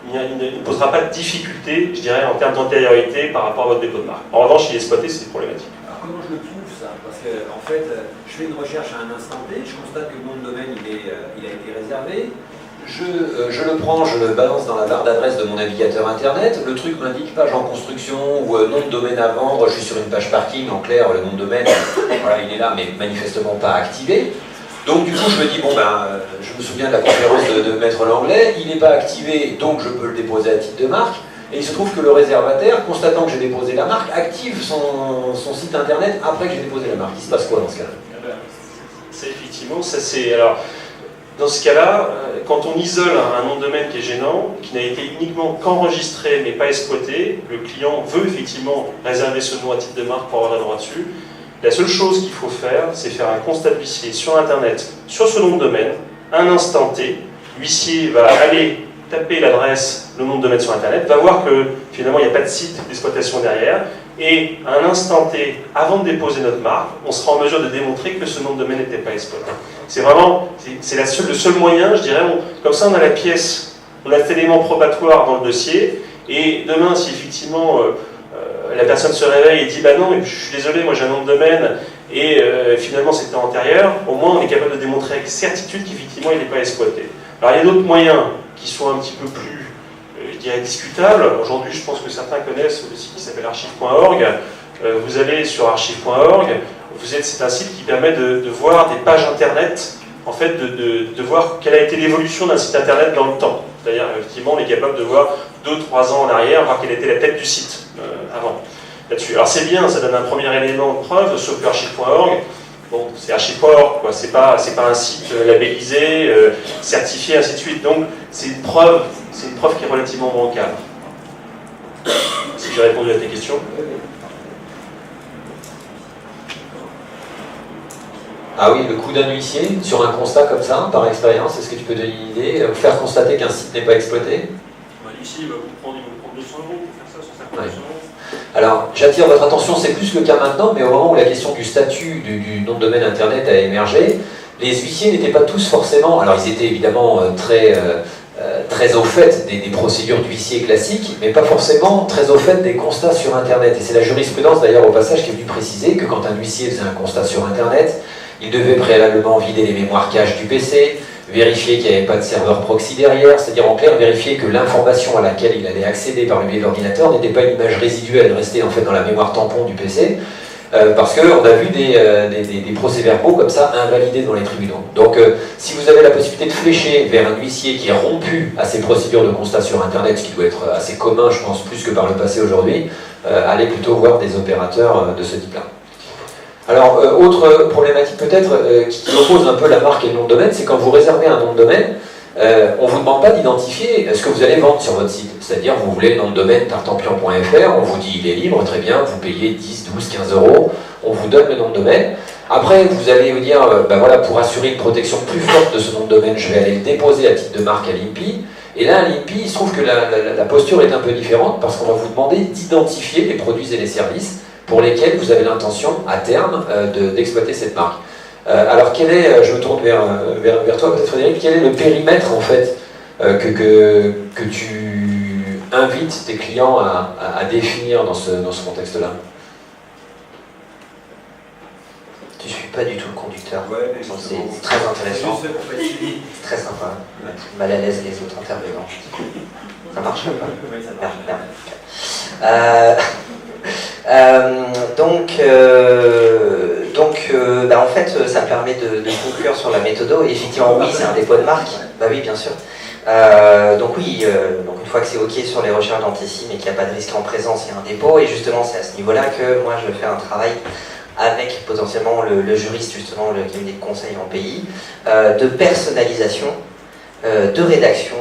il ne posera pas de difficulté, je dirais, en termes d'antériorité par rapport à votre dépôt de marque. En revanche, s'il est exploité, c'est problématique. Alors comment je le prouve ça? Parce que en fait, je fais une recherche à un instant T, je constate que le nom de domaine il a été réservé. Je le prends, je le balance dans la barre d'adresse de mon navigateur internet, le truc m'indique page en construction ou nom de domaine à vendre, je suis sur une page parking, en clair, le nom de domaine, voilà, il est là, mais manifestement pas activé. Donc du coup, je me dis, bon ben, je me souviens de la conférence de Maître Langlais, il n'est pas activé, donc je peux le déposer à titre de marque, et il se trouve que le réservataire, constatant que j'ai déposé la marque, active son site internet après que j'ai déposé la marque. Il se passe quoi dans ce cas-là? C'est effectivement, ça c'est... Alors, dans ce cas-là, quand on isole un nom de domaine qui est gênant, qui n'a été uniquement qu'enregistré mais pas exploité, le client veut effectivement réserver ce nom à titre de marque pour avoir le droit dessus. La seule chose qu'il faut faire, c'est faire un constat de l'huissier sur Internet, sur ce nom de domaine, un instant T. L'huissier va aller taper l'adresse, le nom de domaine sur Internet, va voir que finalement il n'y a pas de site d'exploitation derrière, et à un instant T, avant de déposer notre marque, on sera en mesure de démontrer que ce nom de domaine n'était pas exploité. C'est vraiment, c'est le seul moyen, je dirais, comme ça on a la pièce, on a cet élément probatoire dans le dossier, et demain si effectivement la personne se réveille et dit bah non, je suis désolé, moi j'ai un nom de domaine, et finalement c'était antérieur, au moins on est capable de démontrer avec certitude qu'effectivement il n'est pas exploité. Alors il y a d'autres moyens qui sont un petit peu plus, je dirais, discutables. Aujourd'hui je pense que certains connaissent le site qui s'appelle archive.org. Vous allez sur archive.org, c'est un site qui permet de voir des pages internet, en fait de voir quelle a été l'évolution d'un site internet dans le temps. C'est-à-dire effectivement on est capable de voir 2-3 ans en arrière, voir quelle était la tête du site avant. Là-dessus. Alors c'est bien, ça donne un premier élément de preuve, sauf que archive.org, bon, c'est archive.org, quoi. C'est pas un site labellisé, certifié, ainsi de suite. Donc c'est une preuve qui est relativement bancale. Si j'ai répondu à tes questions. Ah oui, le coup d'un huissier sur un constat comme ça, par expérience, est-ce que tu peux donner une idée, vous faire constater qu'un site n'est pas exploité? L'huissier va vous prendre 200 € pour faire ça, 150 €. Alors, j'attire votre attention, c'est plus le cas maintenant, mais au moment où la question du statut du nom de domaine Internet a émergé, les huissiers n'étaient pas tous forcément... Alors, ils étaient évidemment très au fait des procédures d'huissier classiques, mais pas forcément très au fait des constats sur Internet. Et c'est la jurisprudence, d'ailleurs, au passage, qui est venue préciser que quand un huissier faisait un constat sur Internet, il devait préalablement vider les mémoires cache du PC, vérifier qu'il n'y avait pas de serveur proxy derrière, c'est-à-dire en clair vérifier que l'information à laquelle il allait accéder par le biais de l'ordinateur n'était pas une image résiduelle restée en fait dans la mémoire tampon du PC, parce qu'on a vu des procès-verbaux comme ça invalidés dans les tribunaux. Donc si vous avez la possibilité de flécher vers un huissier qui est rompu à ces procédures de constat sur Internet, ce qui doit être assez commun, je pense, plus que par le passé aujourd'hui, allez plutôt voir des opérateurs de ce type-là. Alors, autre problématique peut-être qui oppose un peu la marque et le nom de domaine, c'est quand vous réservez un nom de domaine, on ne vous demande pas d'identifier ce que vous allez vendre sur votre site. C'est-à-dire, vous voulez le nom de domaine tartampion.fr, on vous dit il est libre, très bien, vous payez 10, 12, 15 €, on vous donne le nom de domaine. Après, vous allez vous dire, ben voilà, pour assurer une protection plus forte de ce nom de domaine, je vais aller le déposer à titre de marque à l'INPI. Et là, à l'INPI, il se trouve que la posture est un peu différente parce qu'on va vous demander d'identifier les produits et les services pour lesquels vous avez l'intention, à terme, d'exploiter cette marque. Alors je me tourne vers toi peut-être Frédéric, quel est le périmètre en fait que tu invites tes clients à définir dans ce contexte-là? Tu suis pas du tout le conducteur. Ouais, mais c'est très intéressant. Juste pour être suivi. Très sympa. Mal à l'aise les autres intervenants. Ça marche pas? Oui, ça Merde, marche. merde. En fait, ça me permet de conclure sur la méthodo. Et effectivement, oui, c'est un dépôt de marque. Bah oui, bien sûr. Donc une fois que c'est OK sur les recherches d'antécime et qu'il n'y a pas de risque en présence, il y a un dépôt. Et justement, c'est à ce niveau-là que moi, je fais un travail avec potentiellement le juriste, justement, le cabinet de conseil en pays, de personnalisation, de rédaction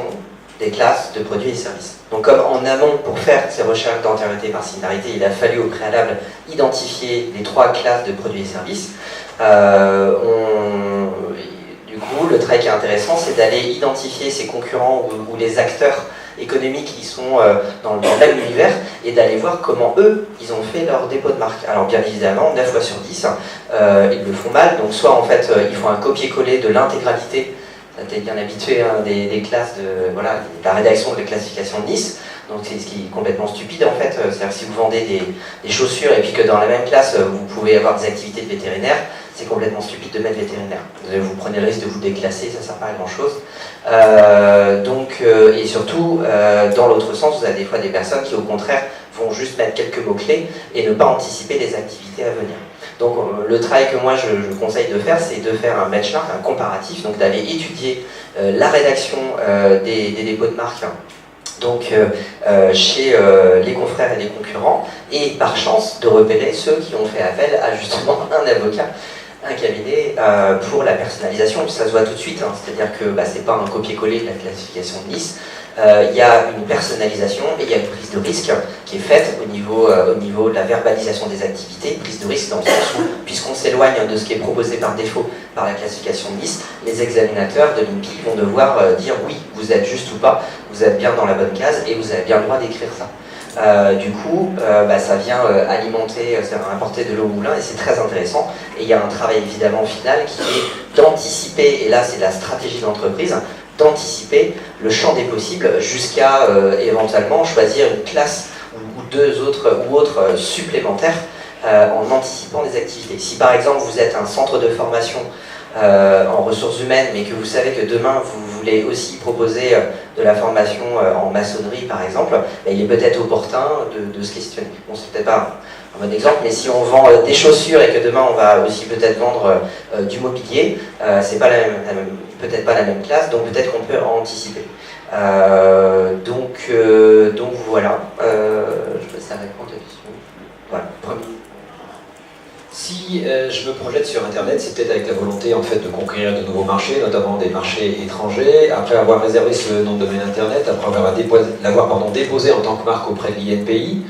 des classes de produits et services. Donc comme en amont, pour faire ces recherches d'antériorité par similarité, il a fallu au préalable identifier les 3 classes de produits et services, du coup, le travail qui est intéressant, c'est d'aller identifier ces concurrents ou les acteurs économiques qui sont dans le même univers et d'aller voir comment eux, ils ont fait leur dépôt de marque. Alors bien évidemment, 9 fois sur 10, ils le font mal. Donc soit en fait, ils font un copier-coller de l'intégralité, t'es bien habitué des classes de la rédaction de la classification de Nice. Donc c'est ce qui est complètement stupide en fait. C'est-à-dire que si vous vendez des chaussures et puis que dans la même classe, vous pouvez avoir des activités de vétérinaire, c'est complètement stupide de mettre vétérinaire. Vous prenez le risque de vous déclasser, ça ne sert pas à grand chose. Et surtout, dans l'autre sens, vous avez des fois des personnes qui au contraire vont juste mettre quelques mots-clés et ne pas anticiper les activités à venir. Donc le travail que moi je conseille de faire, c'est de faire un benchmark, un comparatif, donc d'aller étudier la rédaction des dépôts de marque, donc chez les confrères et les concurrents, et par chance de repérer ceux qui ont fait appel à justement un avocat, un cabinet pour la personnalisation. Ça se voit tout de suite, c'est-à-dire que c'est pas un copier-coller de la classification de Nice. Il y a une personnalisation et il y a une prise de risque qui est faite au niveau de la verbalisation des activités, prise de risque dans le sens où, puisqu'on s'éloigne de ce qui est proposé par défaut par la classification de Nice, les examinateurs de l'INPI vont devoir dire oui, vous êtes juste ou pas, vous êtes bien dans la bonne case et vous avez bien le droit d'écrire ça. Ça vient alimenter, ça va apporter de l'eau au moulin et c'est très intéressant. Et il y a un travail évidemment final qui est d'anticiper, et là c'est la stratégie d'entreprise, d'anticiper le champ des possibles jusqu'à éventuellement choisir une classe ou deux autres supplémentaires en anticipant les activités. Si par exemple vous êtes un centre de formation en ressources humaines, mais que vous savez que demain vous voulez aussi proposer de la formation en maçonnerie par exemple, il est peut-être opportun de se questionner. Bon, c'est peut-être pas un bon exemple, mais si on vend des chaussures et que demain on va aussi peut-être vendre du mobilier, c'est pas peut-être pas la même classe, donc peut-être qu'on peut anticiper. Donc voilà, je peux ça répondre à la question. Voilà, premier. Si je me projette sur Internet, c'est peut-être avec la volonté en fait de conquérir de nouveaux marchés, notamment des marchés étrangers, après avoir réservé ce nom de domaine Internet, après l'avoir déposé en tant que marque auprès de l'INPI,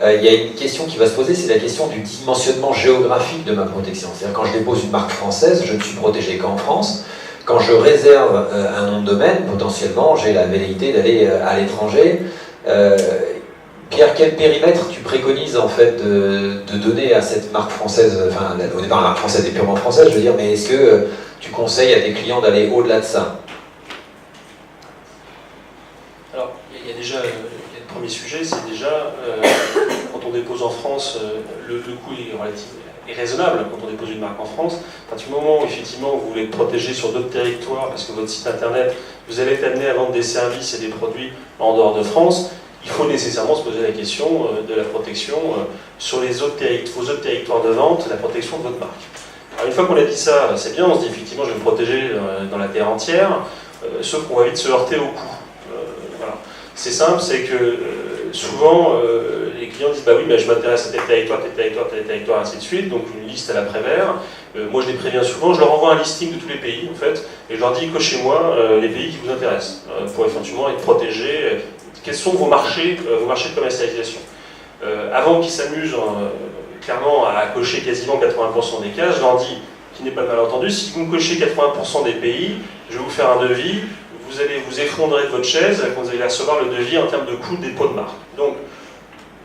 il y a une question qui va se poser, c'est la question du dimensionnement géographique de ma protection. C'est-à-dire quand je dépose une marque française, je ne suis protégé qu'en France. Quand je réserve un nom de domaine, potentiellement, j'ai la velléité d'aller à l'étranger. Pierre, quel périmètre tu préconises en fait de donner à cette marque française, enfin au départ la marque française est purement française, je veux dire, mais est-ce que tu conseilles à tes clients d'aller au-delà de ça? Alors, il y a déjà le premier sujet, c'est déjà quand on dépose en France, le coût est raisonnable quand on dépose une marque en France. À partir du moment où effectivement vous voulez être protégé sur d'autres territoires, parce que votre site internet, vous allez être amené à vendre des services et des produits en dehors de France, il faut nécessairement se poser la question de la protection sur vos autres territoires de vente, la protection de votre marque. Alors une fois qu'on a dit ça, c'est bien, on se dit effectivement je vais me protéger dans la terre entière, sauf qu'on va vite se heurter au coût. Voilà. C'est simple, c'est que souvent les clients disent bah oui, mais je m'intéresse à tel territoire, ainsi de suite, donc une liste à la Prévert. Moi je les préviens souvent, je leur envoie un listing de tous les pays en fait, et je leur dis cochez-moi les pays qui vous intéressent pour éventuellement être protégés. Quels sont vos marchés de commercialisation? Avant qu'ils s'amusent clairement à cocher quasiment 80% des cases, je leur dis, qui n'est pas le malentendu, si vous me cochez 80% des pays, je vais vous faire un devis, vous allez vous effondrer de votre chaise quand vous allez recevoir le devis en termes de coût de dépôt de marque. Donc,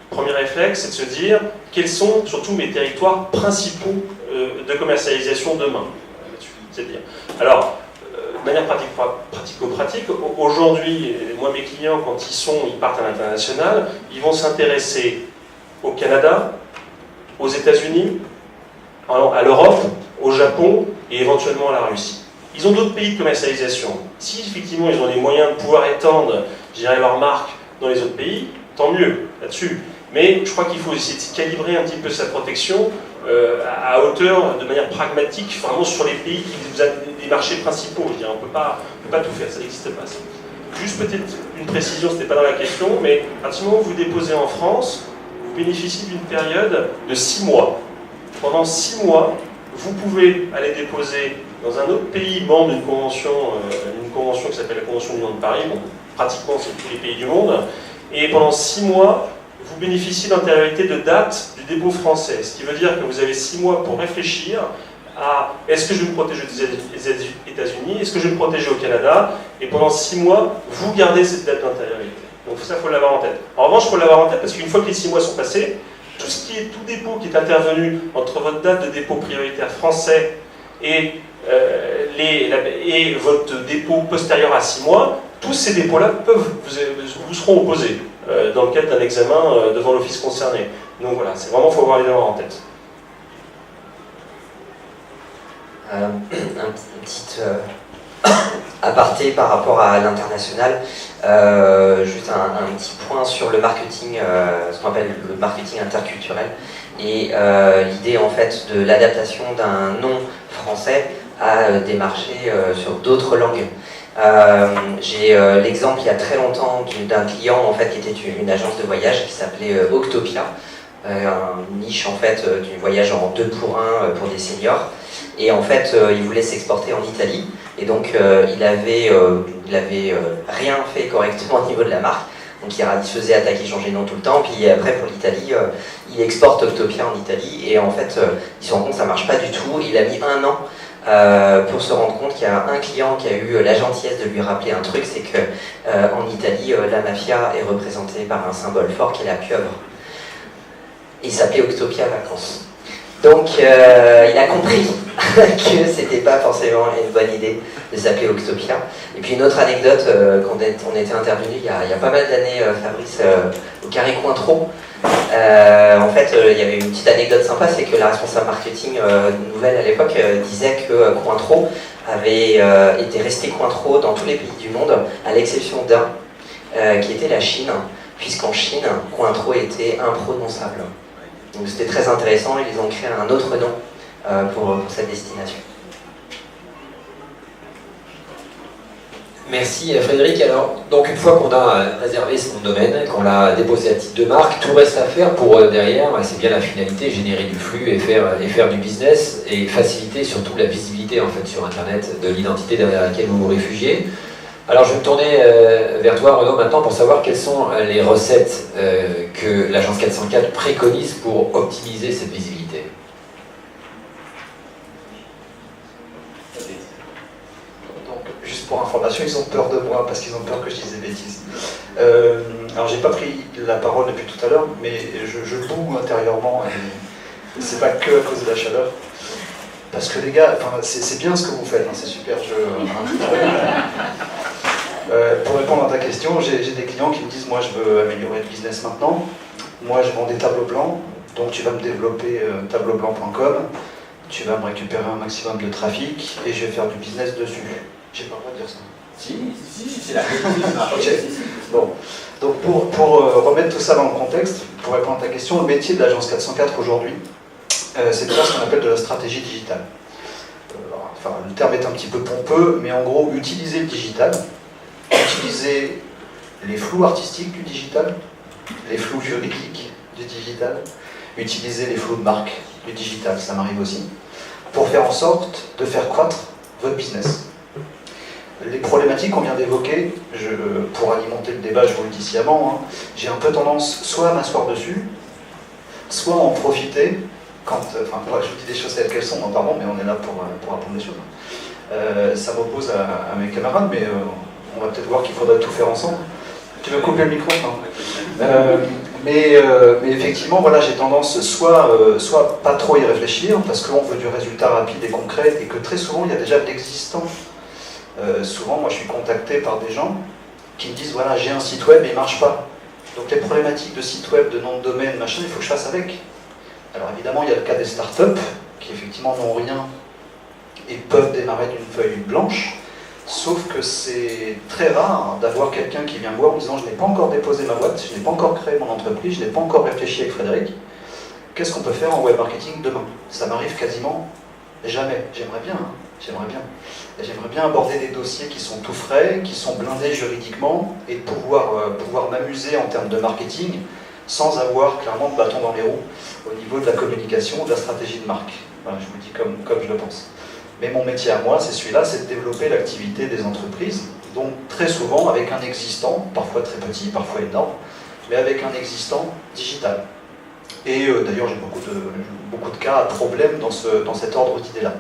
premier réflexe, c'est de se dire, quels sont surtout mes territoires principaux de commercialisation demain? dire. Alors, de manière pratico-pratique, aujourd'hui, moi mes clients, quand ils partent à l'international, ils vont s'intéresser au Canada, aux États-Unis, à l'Europe, au Japon et éventuellement à la Russie. Ils ont d'autres pays de commercialisation. Si effectivement ils ont les moyens de pouvoir étendre, je dirais, leur marque dans les autres pays, tant mieux là-dessus. Mais je crois qu'il faut essayer de calibrer un petit peu sa protection à hauteur, de manière pragmatique, vraiment sur les pays qui vous ont des marchés principaux. Je dirais, on ne peut pas tout faire, ça n'existe pas. Juste peut-être une précision, ce n'était pas dans la question, mais à partir du moment où vous déposez en France, vous bénéficiez d'une période de 6 mois. Pendant 6 mois, vous pouvez aller déposer dans un autre pays membre d'une convention qui s'appelle la Convention du Monde de Paris, bon, pratiquement c'est tous les pays du monde, et pendant 6 mois, vous bénéficiez d'antériorité de date du dépôt français, ce qui veut dire que vous avez 6 mois pour réfléchir à est-ce que je vais me protéger des États-Unis, est-ce que je vais me protéger au Canada, et pendant 6 mois, vous gardez cette date d'antériorité. Donc ça, il faut l'avoir en tête. En revanche, il faut l'avoir en tête parce qu'une fois que les 6 mois sont passés, tout dépôt qui est intervenu entre votre date de dépôt prioritaire français et votre dépôt postérieur à 6 mois, tous ces dépôts-là vous seront opposés dans le cadre d'un examen devant l'office concerné. Donc voilà, c'est vraiment, il faut avoir les avoir en tête. Un petit aparté par rapport à l'international, juste un petit point sur le marketing, ce qu'on appelle le marketing interculturel, et l'idée en fait de l'adaptation d'un nom français à des marchés sur d'autres langues. J'ai l'exemple il y a très longtemps d'un client en fait qui était une agence de voyage qui s'appelait Octopia, une niche en fait du voyage en 2 pour 1 pour des seniors, et en fait il voulait s'exporter en Italie, et donc il avait rien fait correctement au niveau de la marque, donc il se faisait attaquer, changer de nom tout le temps, puis après pour l'Italie il exporte Octopia en Italie, et en fait il se rend compte que ça marche pas du tout. Il a mis 1 an pour se rendre compte qu'il y a un client qui a eu la gentillesse de lui rappeler un truc, c'est que en Italie, la mafia est représentée par un symbole fort qui est la pieuvre. Il s'appelait Octopia Vacances. Donc il a compris que c'était pas forcément une bonne idée de s'appeler Octopia. Et puis une autre anecdote, quand on était intervenu il y a pas mal d'années, Fabrice, au Carré Cointreau. En fait, il y avait une petite anecdote sympa, c'est que la responsable marketing nouvelle à l'époque disait que Cointreau avait été resté Cointreau dans tous les pays du monde, à l'exception d'un, qui était la Chine, puisqu'en Chine, Cointreau était imprononçable. Donc c'était très intéressant, ils ont créé un autre nom pour cette destination. Merci Frédéric. Alors, donc une fois qu'on a réservé son domaine, qu'on l'a déposé à titre de marque, tout reste à faire pour derrière, c'est bien la finalité, générer du flux et faire du business et faciliter surtout la visibilité en fait sur Internet de l'identité derrière laquelle vous vous réfugiez. Alors je vais me tourner vers toi Renaud maintenant pour savoir quelles sont les recettes que l'agence 404 préconise pour optimiser cette visibilité. Juste pour information, ils ont peur de moi parce qu'ils ont peur que je dise des bêtises. Alors j'ai pas pris la parole depuis tout à l'heure, mais je boue intérieurement, et c'est pas que à cause de la chaleur. Parce que les gars, c'est bien ce que vous faites, hein, c'est super. Pour répondre à ta question, j'ai des clients qui me disent moi je veux améliorer le business maintenant, moi je vends des tableaux blancs, donc tu vas me développer tableaublanc.com, tu vas me récupérer un maximum de trafic et je vais faire du business dessus. J'ai pas le droit de dire ça. Si, c'est la question. Ok. Bon. Donc pour remettre tout ça dans le contexte, pour répondre à ta question, le métier de l'agence 404 aujourd'hui, c'est de faire ce qu'on appelle de la stratégie digitale. Le terme est un petit peu pompeux, mais en gros, utiliser le digital, utiliser les flous artistiques du digital, les flous juridiques du digital, utiliser les flous de marque du digital, ça m'arrive aussi, pour faire en sorte de faire croître votre business. Les problématiques qu'on vient d'évoquer, pour alimenter le débat, je vous le dis sciemment, j'ai un peu tendance soit à m'asseoir dessus, soit à en profiter quand, je vous dis des choses telles qu'elles sont, pardon, mais on est là pour apprendre des choses. Ça m'oppose à mes camarades, mais on va peut-être voir qu'il faudrait tout faire ensemble. Tu veux couper le micro, Mais effectivement, voilà, j'ai tendance soit pas trop y réfléchir, parce qu'on veut du résultat rapide et concret, et que très souvent, il y a déjà de l'existant. Souvent, moi, je suis contacté par des gens qui me disent, voilà, j'ai un site web, mais il ne marche pas. Donc les problématiques de site web, de nom de domaine, machin, il faut que je fasse avec. Alors évidemment, il y a le cas des startups, qui effectivement n'ont rien, et peuvent démarrer d'une feuille blanche. Sauf que c'est très rare d'avoir quelqu'un qui vient me voir en disant « Je n'ai pas encore déposé ma boîte, je n'ai pas encore créé mon entreprise, je n'ai pas encore réfléchi avec Frédéric. Qu'est-ce qu'on peut faire en web marketing demain ?» Ça m'arrive quasiment jamais. J'aimerais bien, hein, j'aimerais bien. J'aimerais bien aborder des dossiers qui sont tout frais, qui sont blindés juridiquement, et pouvoir m'amuser en termes de marketing sans avoir clairement de bâton dans les roues au niveau de la communication, de la stratégie de marque. Voilà, je vous le dis comme je le pense. Mais mon métier à moi, c'est celui-là, c'est de développer l'activité des entreprises, donc très souvent avec un existant, parfois très petit, parfois énorme, mais avec un existant digital. Et d'ailleurs, j'ai beaucoup de cas à problème dans cet ordre d'idées-là.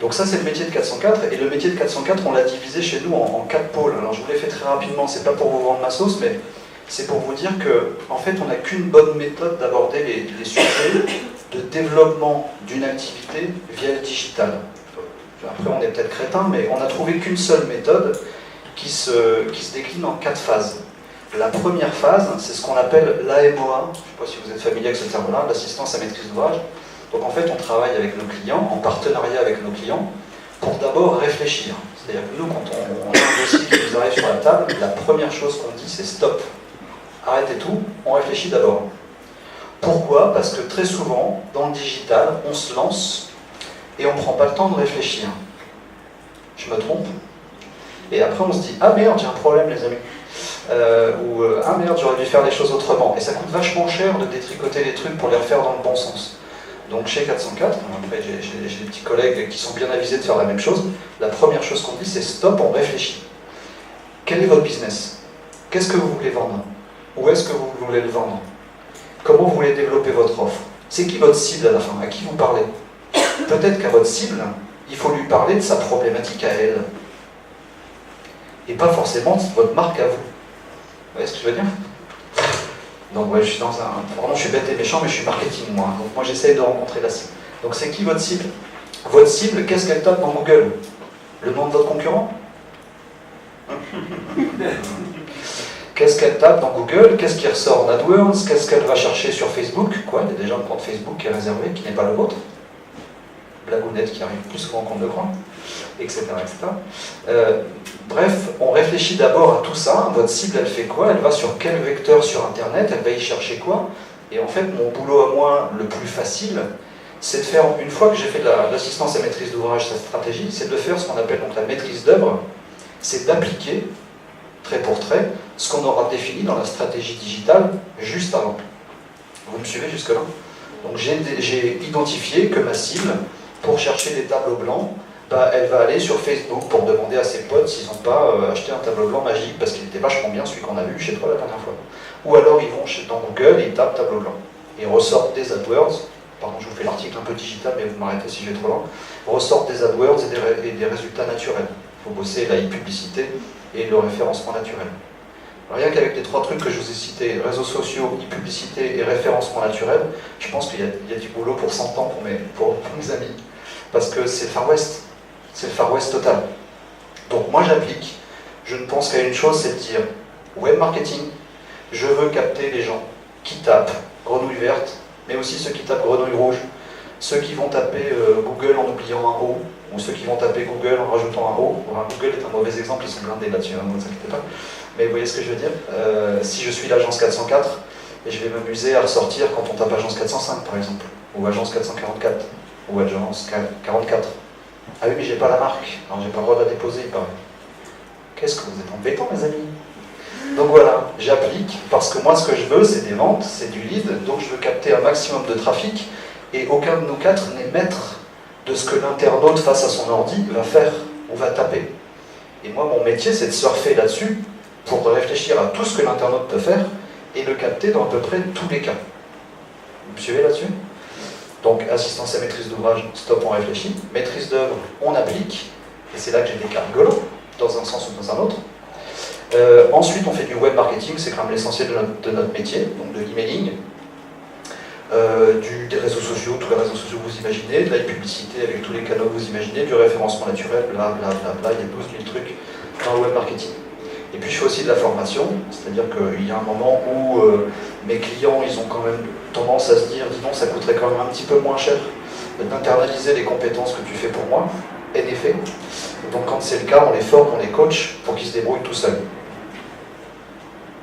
Donc ça, c'est le métier de 404, et le métier de 404, on l'a divisé chez nous en 4 pôles. Alors je vous l'ai fait très rapidement, c'est pas pour vous vendre ma sauce, mais c'est pour vous dire qu'en fait, on n'a qu'une bonne méthode d'aborder les sujets de développement d'une activité via le digital. Après, on est peut-être crétin, mais on n'a trouvé qu'une seule méthode qui se décline en 4 phases. La première phase, c'est ce qu'on appelle l'AMOA. Je ne sais pas si vous êtes familier avec ce terme-là, l'assistance à maîtrise d'ouvrage. Donc en fait, on travaille avec nos clients, en partenariat avec nos clients, pour d'abord réfléchir. C'est-à-dire que nous, quand on a un dossier qui nous arrive sur la table, la première chose qu'on dit, c'est stop. Arrêtez tout, on réfléchit d'abord. Pourquoi ? Parce que très souvent, dans le digital, on se lance et on ne prend pas le temps de réfléchir. Je me trompe ? Et après on se dit « Ah merde, j'ai un problème les amis !» Ah merde, j'aurais dû faire les choses autrement. » Et ça coûte vachement cher de détricoter les trucs pour les refaire dans le bon sens. Donc chez 404, après j'ai des petits collègues qui sont bien avisés de faire la même chose, la première chose qu'on dit c'est « Stop, on réfléchit. Quel est votre business ? Qu'est-ce que vous voulez vendre ? Où est-ce que vous voulez le vendre ? Comment vous voulez développer votre offre ? C'est qui votre cible à la fin ? À qui vous parlez ? Peut-être qu'à votre cible, il faut lui parler de sa problématique à elle. Et pas forcément de votre marque à vous. Vous voyez ce que je veux dire ? Donc ouais, je suis vraiment je suis bête et méchant, mais je suis marketing moi. Donc moi j'essaye de rencontrer la cible. Donc c'est qui votre cible ? Votre cible, qu'est-ce qu'elle tape dans Google ? Le nom de votre concurrent ? Qu'est-ce qu'elle tape dans Google ? Qu'est-ce qui ressort en AdWords ? Qu'est-ce qu'elle va chercher sur Facebook ? Quoi ? Il y a déjà un compte Facebook qui est réservé, qui n'est pas le vôtre. Blagounette qui arrive plus souvent qu'on ne le croit, etc. Bref, on réfléchit d'abord à tout ça. Votre cible, elle fait quoi ? Elle va sur quel vecteur sur Internet ? Elle va y chercher quoi ? Et en fait, mon boulot à moi, le plus facile, c'est de faire, une fois que j'ai fait de l'assistance à maîtrise d'ouvrage, cette stratégie, c'est de faire ce qu'on appelle donc la maîtrise d'œuvre, c'est d'appliquer, trait pour trait, ce qu'on aura défini dans la stratégie digitale juste avant. Vous me suivez jusque-là ? Donc j'ai identifié que ma cible, pour chercher des tableaux blancs, elle va aller sur Facebook pour demander à ses potes s'ils n'ont pas acheté un tableau blanc magique parce qu'il était vachement bien celui qu'on a vu chez toi la dernière fois. Ou alors ils vont dans Google et ils tapent tableau blanc. Et ressortent des AdWords, pardon je vous fais l'article un peu digital mais vous m'arrêtez si je vais trop loin, ressortent des AdWords et des résultats naturels. Il faut bosser la e-publicité et le référencement naturel. Rien qu'avec les 3 trucs que je vous ai cités, réseaux sociaux, e-publicité et référencement naturel, je pense qu'il y a du boulot pour 100 ans pour mes amis. Parce que c'est le Far West. C'est le Far West total. Donc moi j'applique. Je ne pense qu'à une chose, c'est de dire web marketing, je veux capter les gens qui tapent grenouille verte, mais aussi ceux qui tapent grenouille rouge, ceux qui vont taper Google en oubliant un O, ou ceux qui vont taper Google en rajoutant un O. Enfin, Google est un mauvais exemple, ils sont blindés là-dessus, ne vous inquiétez pas. Mais vous voyez ce que je veux dire ? Si je suis l'agence 404, et je vais m'amuser à ressortir quand on tape agence 405 par exemple, ou agence 444, ou agence 44. Ah oui, mais j'ai pas la marque, alors j'ai pas le droit de la déposer, il paraît. Qu'est-ce que vous êtes embêtants, mes amis ? Donc voilà, j'applique, parce que moi ce que je veux, c'est des ventes, c'est du lead, donc je veux capter un maximum de trafic, et aucun de nous 4 n'est maître de ce que l'internaute face à son ordi va faire, ou va taper. Et moi, mon métier, c'est de surfer là-dessus, pour réfléchir à tout ce que l'internaute peut faire, et le capter dans à peu près tous les cas. Vous me suivez là-dessus ? Donc, assistance à maîtrise d'ouvrage, stop, on réfléchit. Maîtrise d'œuvre, on applique. Et c'est là que j'ai des cas rigolos, dans un sens ou dans un autre. Ensuite, on fait du web marketing, c'est quand même l'essentiel de notre métier, donc de l'emailing, des réseaux sociaux, tous les réseaux sociaux que vous imaginez, de la publicité avec tous les canaux que vous imaginez, du référencement naturel, blablabla, il y a 12 000 trucs dans le web marketing. Et puis je fais aussi de la formation, c'est-à-dire qu'il y a un moment où mes clients, ils ont quand même tendance à se dire, dis donc, ça coûterait quand même un petit peu moins cher d'internaliser les compétences que tu fais pour moi, en effet. Et donc quand c'est le cas, on les forme, on les coach pour qu'ils se débrouillent tout seuls.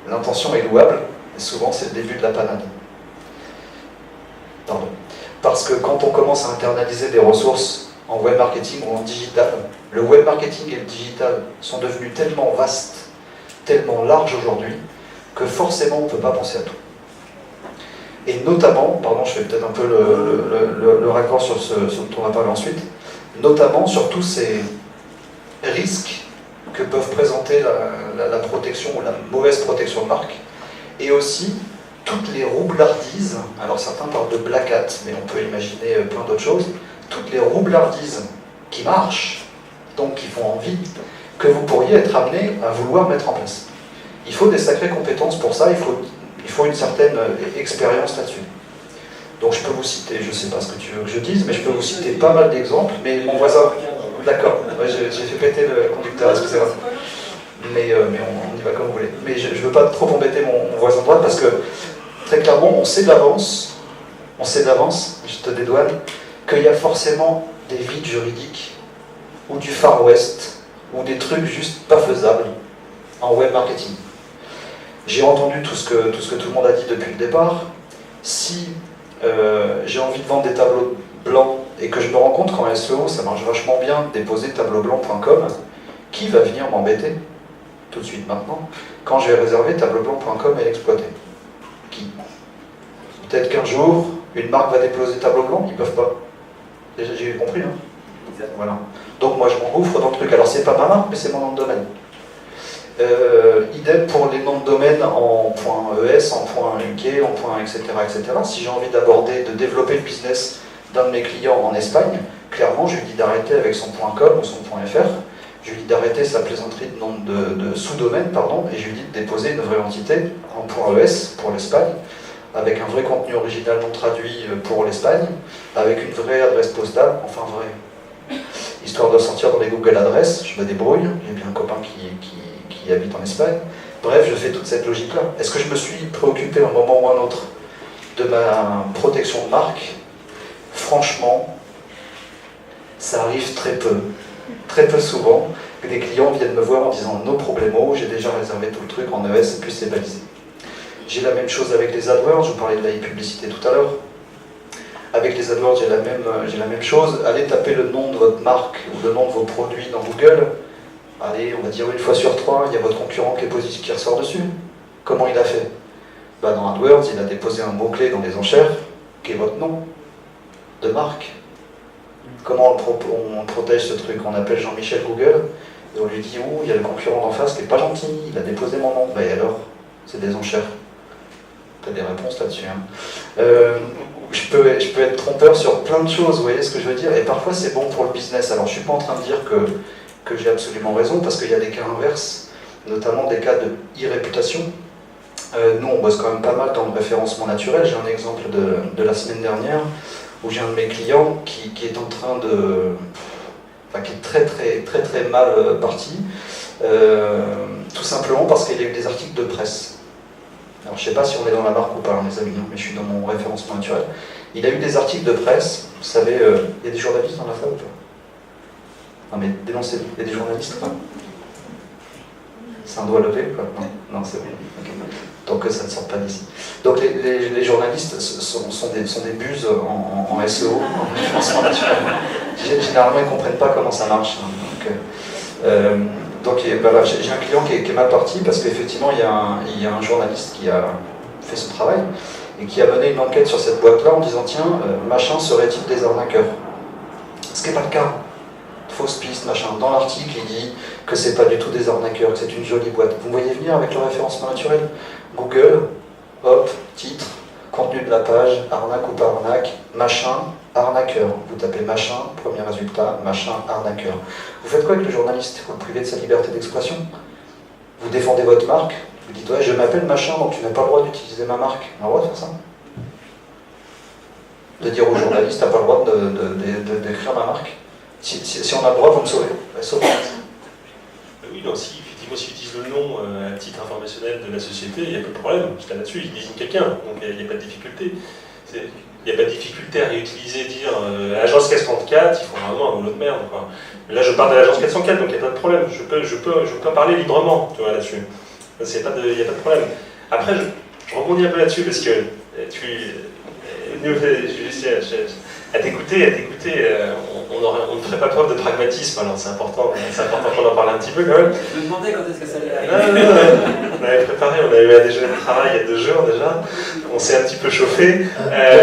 L'intention est louable, et souvent c'est le début de la panade. Pardon. Parce que quand on commence à internaliser des ressources en web marketing ou en digital, le web marketing et le digital sont devenus tellement vastes, tellement larges aujourd'hui, que forcément on ne peut pas penser à tout. Et notamment, pardon, je fais peut-être un peu le raccord sur ce dont on va parler ensuite, notamment sur tous ces risques que peuvent présenter la protection ou la mauvaise protection de marque, et aussi toutes les roublardises, alors certains parlent de black hat, mais on peut imaginer plein d'autres choses, toutes les roublardises qui marchent, donc qui font envie, que vous pourriez être amené à vouloir mettre en place. Il faut des sacrées compétences pour ça, il faut une certaine expérience là-dessus. Donc je peux vous citer, je ne sais pas ce que tu veux que je dise, mais je peux vous citer pas mal d'exemples, mais mon voisin... D'accord, j'ai fait péter le conducteur, excusez-moi. Mais on y va comme vous voulez. Mais je ne veux pas trop embêter mon voisin de droite parce que, très clairement, on sait d'avance, je te dédouane, qu'il y a forcément des vides juridiques ou du Far West ou des trucs juste pas faisables en web marketing. J'ai entendu tout ce que tout le monde a dit depuis le départ. Si j'ai envie de vendre des tableaux blancs et que je me rends compte qu'en SEO ça marche vachement bien de déposer tableaublanc.com, qui va venir m'embêter tout de suite maintenant quand je vais réserver tableaublanc.com et l'exploiter? Qui? Peut-être qu'un jour une marque va déposer tableau blanc, ils peuvent pas. Déjà j'ai compris, hein? Voilà. Donc moi je m'engouffre dans le truc. Alors c'est pas ma marque mais c'est mon nom de domaine. Idem pour les noms de domaine en .es, en .uk, en .etc. etc. Si j'ai envie d'aborder, de développer le business d'un de mes clients en Espagne, clairement je lui dis d'arrêter avec son .com ou son .fr, je lui dis d'arrêter sa plaisanterie de nom de sous-domaine, pardon, et je lui dis de déposer une vraie entité en .es pour l'Espagne, avec un vrai contenu original non traduit pour l'Espagne, avec une vraie adresse postale, enfin vraie. Histoire de sortir dans les Google Adresses, je me débrouille, j'ai bien un copain qui habite en Espagne. Bref, je fais toute cette logique-là. Est-ce que je me suis préoccupé à un moment ou à un autre de ma protection de marque? Franchement, ça arrive très peu souvent, que des clients viennent me voir en disant « No problemo, j'ai déjà réservé tout le truc en ES et puis c'est balisé ». J'ai la même chose avec les AdWords, je vous parlais de la e-publicité tout à l'heure. Avec les AdWords, j'ai la même chose. Allez taper le nom de votre marque ou le nom de vos produits dans Google. Allez, on va dire une fois sur trois, il y a votre concurrent qui ressort dessus. Comment il a fait? Dans AdWords, il a déposé un mot-clé dans les enchères, qui est votre nom de marque. Comment on protège ce truc? On appelle Jean-Michel Google, et on lui dit « Oh, il y a le concurrent d'en face qui n'est pas gentil, il a déposé mon nom. » Et alors, c'est des enchères. Tu as des réponses là-dessus. Hein. Je peux être trompeur sur plein de choses, vous voyez ce que je veux dire? Et parfois, c'est bon pour le business. Alors, je ne suis pas en train de dire que j'ai absolument raison, parce qu'il y a des cas inverses, notamment des cas de e-réputation. Nous, on bosse quand même pas mal dans le référencement naturel. J'ai un exemple de la semaine dernière, où j'ai un de mes clients qui est en train de... Enfin, qui est très mal parti, tout simplement parce qu'il y a eu des articles de presse. Alors, je ne sais pas si on est dans la marque ou pas, mes amis, mais je suis dans mon référencement naturel. Il a eu des articles de presse, vous savez, il y a des journalistes dans la salle ou pas? Non mais dénoncez-le, il y a des journalistes quoi. C'est un doigt levé quoi? Non, c'est bon. Okay. Donc ça ne sort pas d'ici. Donc les journalistes sont des buses en SEO, en référencement naturel. Généralement ils ne comprennent pas comment ça marche. Hein. Donc voilà, j'ai un client qui est mal parti parce qu'effectivement il y a un journaliste qui a fait son travail et qui a mené une enquête sur cette boîte-là en disant tiens, machin serait-il des arnaqueurs? Ce qui n'est pas le cas. Fausse piste, machin. Dans l'article, il dit que c'est pas du tout des arnaqueurs, que c'est une jolie boîte. Vous voyez venir avec le référencement naturel? Google, hop, titre, contenu de la page, arnaque ou pas arnaque, machin, arnaqueur. Vous tapez machin, premier résultat, machin, arnaqueur. Vous faites quoi avec le journaliste? Vous le privez de sa liberté d'expression? vous défendez votre marque, vous dites ouais je m'appelle machin donc tu n'as pas le droit d'utiliser ma marque. On a le droit de faire ça? De dire aux journalistes t'as pas le droit d'écrire ma marque? Si on a le droit, vous me sauvez. Sauvez. Oui, non, si effectivement s'ils utilisent le nom à titre informationnel de la société, il n'y a pas de problème. Parce que là-dessus, ils désignent quelqu'un, donc il n'y a pas de difficulté. Il n'y a pas de difficulté à réutiliser, dire agence 404, il faut vraiment un boulot de merde. Quoi. Là, je parle de l'agence 404, donc il n'y a pas de problème. Je peux parler librement, tu vois, là-dessus. Il n'y a pas de problème. Après, je rebondis un peu là-dessus parce que à t'écouter, on ne ferait pas preuve de pragmatisme, alors c'est important qu'on en parle un petit peu quand même. Je me demandais quand est-ce que ça allait arriver. On avait préparé, on avait eu un déjeuner de travail il y a 2 jours déjà, on s'est un petit peu chauffé.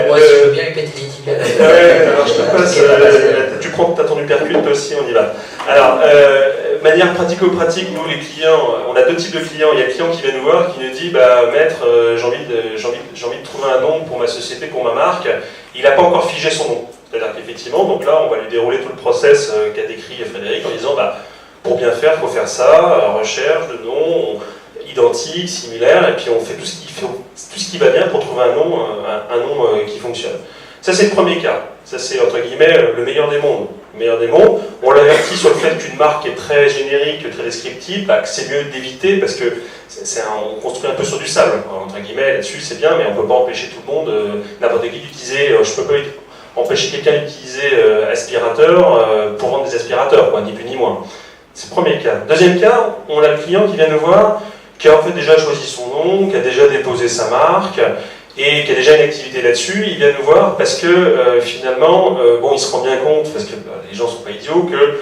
Moi, je veux bien répéter les tickets. Ouais, alors je te passe, tu prends, t'as ton uppercut, toi aussi, on y va. Alors, manière pratico-pratique, nous les clients, on a 2 types de clients. Il y a le client qui vient nous voir, qui nous dit, maître, j'ai envie de trouver un nom pour ma société, pour ma marque. Il n'a pas encore figé son nom. C'est-à-dire qu'effectivement, donc là, on va lui dérouler tout le process qu'a décrit Frédéric en disant, pour bien faire, il faut faire ça, recherche de nom, identique, similaire, et puis on fait tout ce qui va bien pour trouver un nom qui fonctionne. Ça, c'est le premier cas. Ça, c'est, entre guillemets, le meilleur des mondes. Le meilleur des mondes, on l'avertit sur le fait qu'une marque est très générique, très descriptive, que c'est mieux d'éviter parce que on construit un peu sur du sable. Entre guillemets, là-dessus, c'est bien, mais on ne peut pas empêcher tout le monde, n'importe qui d'utiliser. Je ne peux pas empêcher quelqu'un d'utiliser aspirateur pour vendre des aspirateurs, quoi, ni plus ni moins. C'est le premier cas. Deuxième cas, on a le client qui vient nous voir, qui a en fait déjà choisi son nom, qui a déjà déposé sa marque, et qui a déjà une activité là-dessus. Il vient nous voir parce que finalement, il se rend bien compte, parce que les gens ne sont pas idiots, que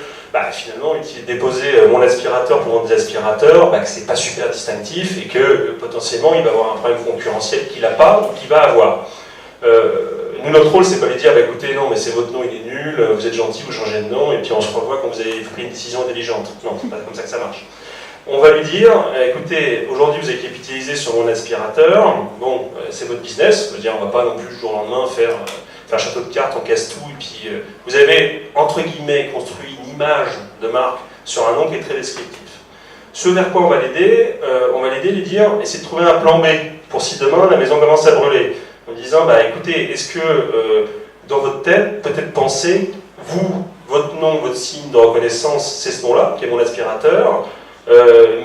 finalement, déposer mon aspirateur pour vendre des aspirateurs, que c'est pas super distinctif et que potentiellement il va avoir un problème concurrentiel qu'il n'a pas ou qu'il va avoir. Nous, notre rôle, c'est pas lui dire écoutez, non, mais c'est votre nom, il est nul, vous êtes gentil, vous changez de nom et puis on se revoit quand vous avez pris une décision intelligente. Non, c'est pas comme ça que ça marche. On va lui dire écoutez, aujourd'hui vous avez capitalisé sur mon aspirateur, c'est votre business, on va pas non plus du jour au lendemain faire château de cartes, on casse tout, et puis vous avez, entre guillemets, construit une image de marque sur un nom qui est très descriptif. Ce vers quoi on va l'aider, lui dire, essayez de trouver un plan B, pour si demain la maison commence à brûler, en disant, écoutez, est-ce que dans votre tête, peut-être pensez, votre nom, votre signe de reconnaissance, c'est ce nom-là, qui est mon aspirateur,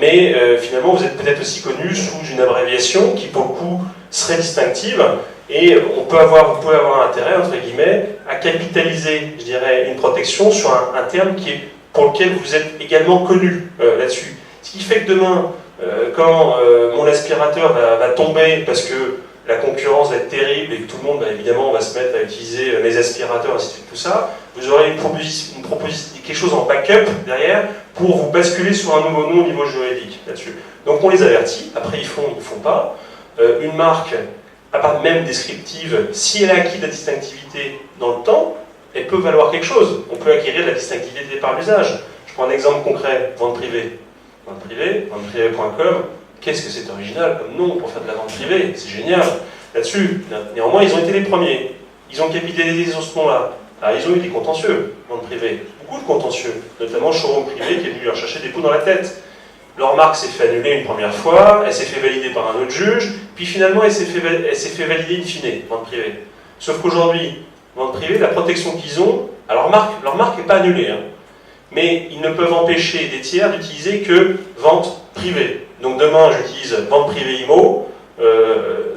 mais finalement vous êtes peut-être aussi connu sous une abréviation qui pour le coup serait distinctive, et vous pouvez avoir intérêt, entre guillemets, à capitaliser, je dirais, une protection sur un terme pour lequel vous êtes également connu là-dessus. Ce qui fait que demain, quand mon aspirateur va tomber parce que la concurrence va être terrible et que tout le monde, évidemment, va se mettre à utiliser mes aspirateurs, ainsi de suite, tout ça, vous aurez une proposition, quelque chose en backup derrière pour vous basculer sur un nouveau nom au niveau juridique là-dessus. Donc on les avertit, après ils font pas. Une marque, à part même descriptive, si elle a acquis de la distinctivité dans le temps, elle peut valoir quelque chose. On peut acquérir de la distinctivité par l'usage. Je prends un exemple concret, vente privée. Vente privée, venteprivée.com, qu'est-ce que c'est original comme nom pour faire de la vente privée, c'est génial. Là-dessus, néanmoins, ils ont été les premiers. Ils ont capitalisé sur ce nom-là. Alors, ils ont eu des contentieux, vente privée. Beaucoup de contentieux, notamment Showroom Privé qui est venu leur chercher des poux dans la tête. Leur marque s'est fait annuler une première fois, elle s'est fait valider par un autre juge, puis finalement elle s'est fait valider in fine, vente privée. Sauf qu'aujourd'hui, vente privée, la protection qu'ils ont, alors leur marque n'est pas annulée, mais ils ne peuvent empêcher des tiers d'utiliser que vente privée. Donc demain j'utilise vente privée IMO,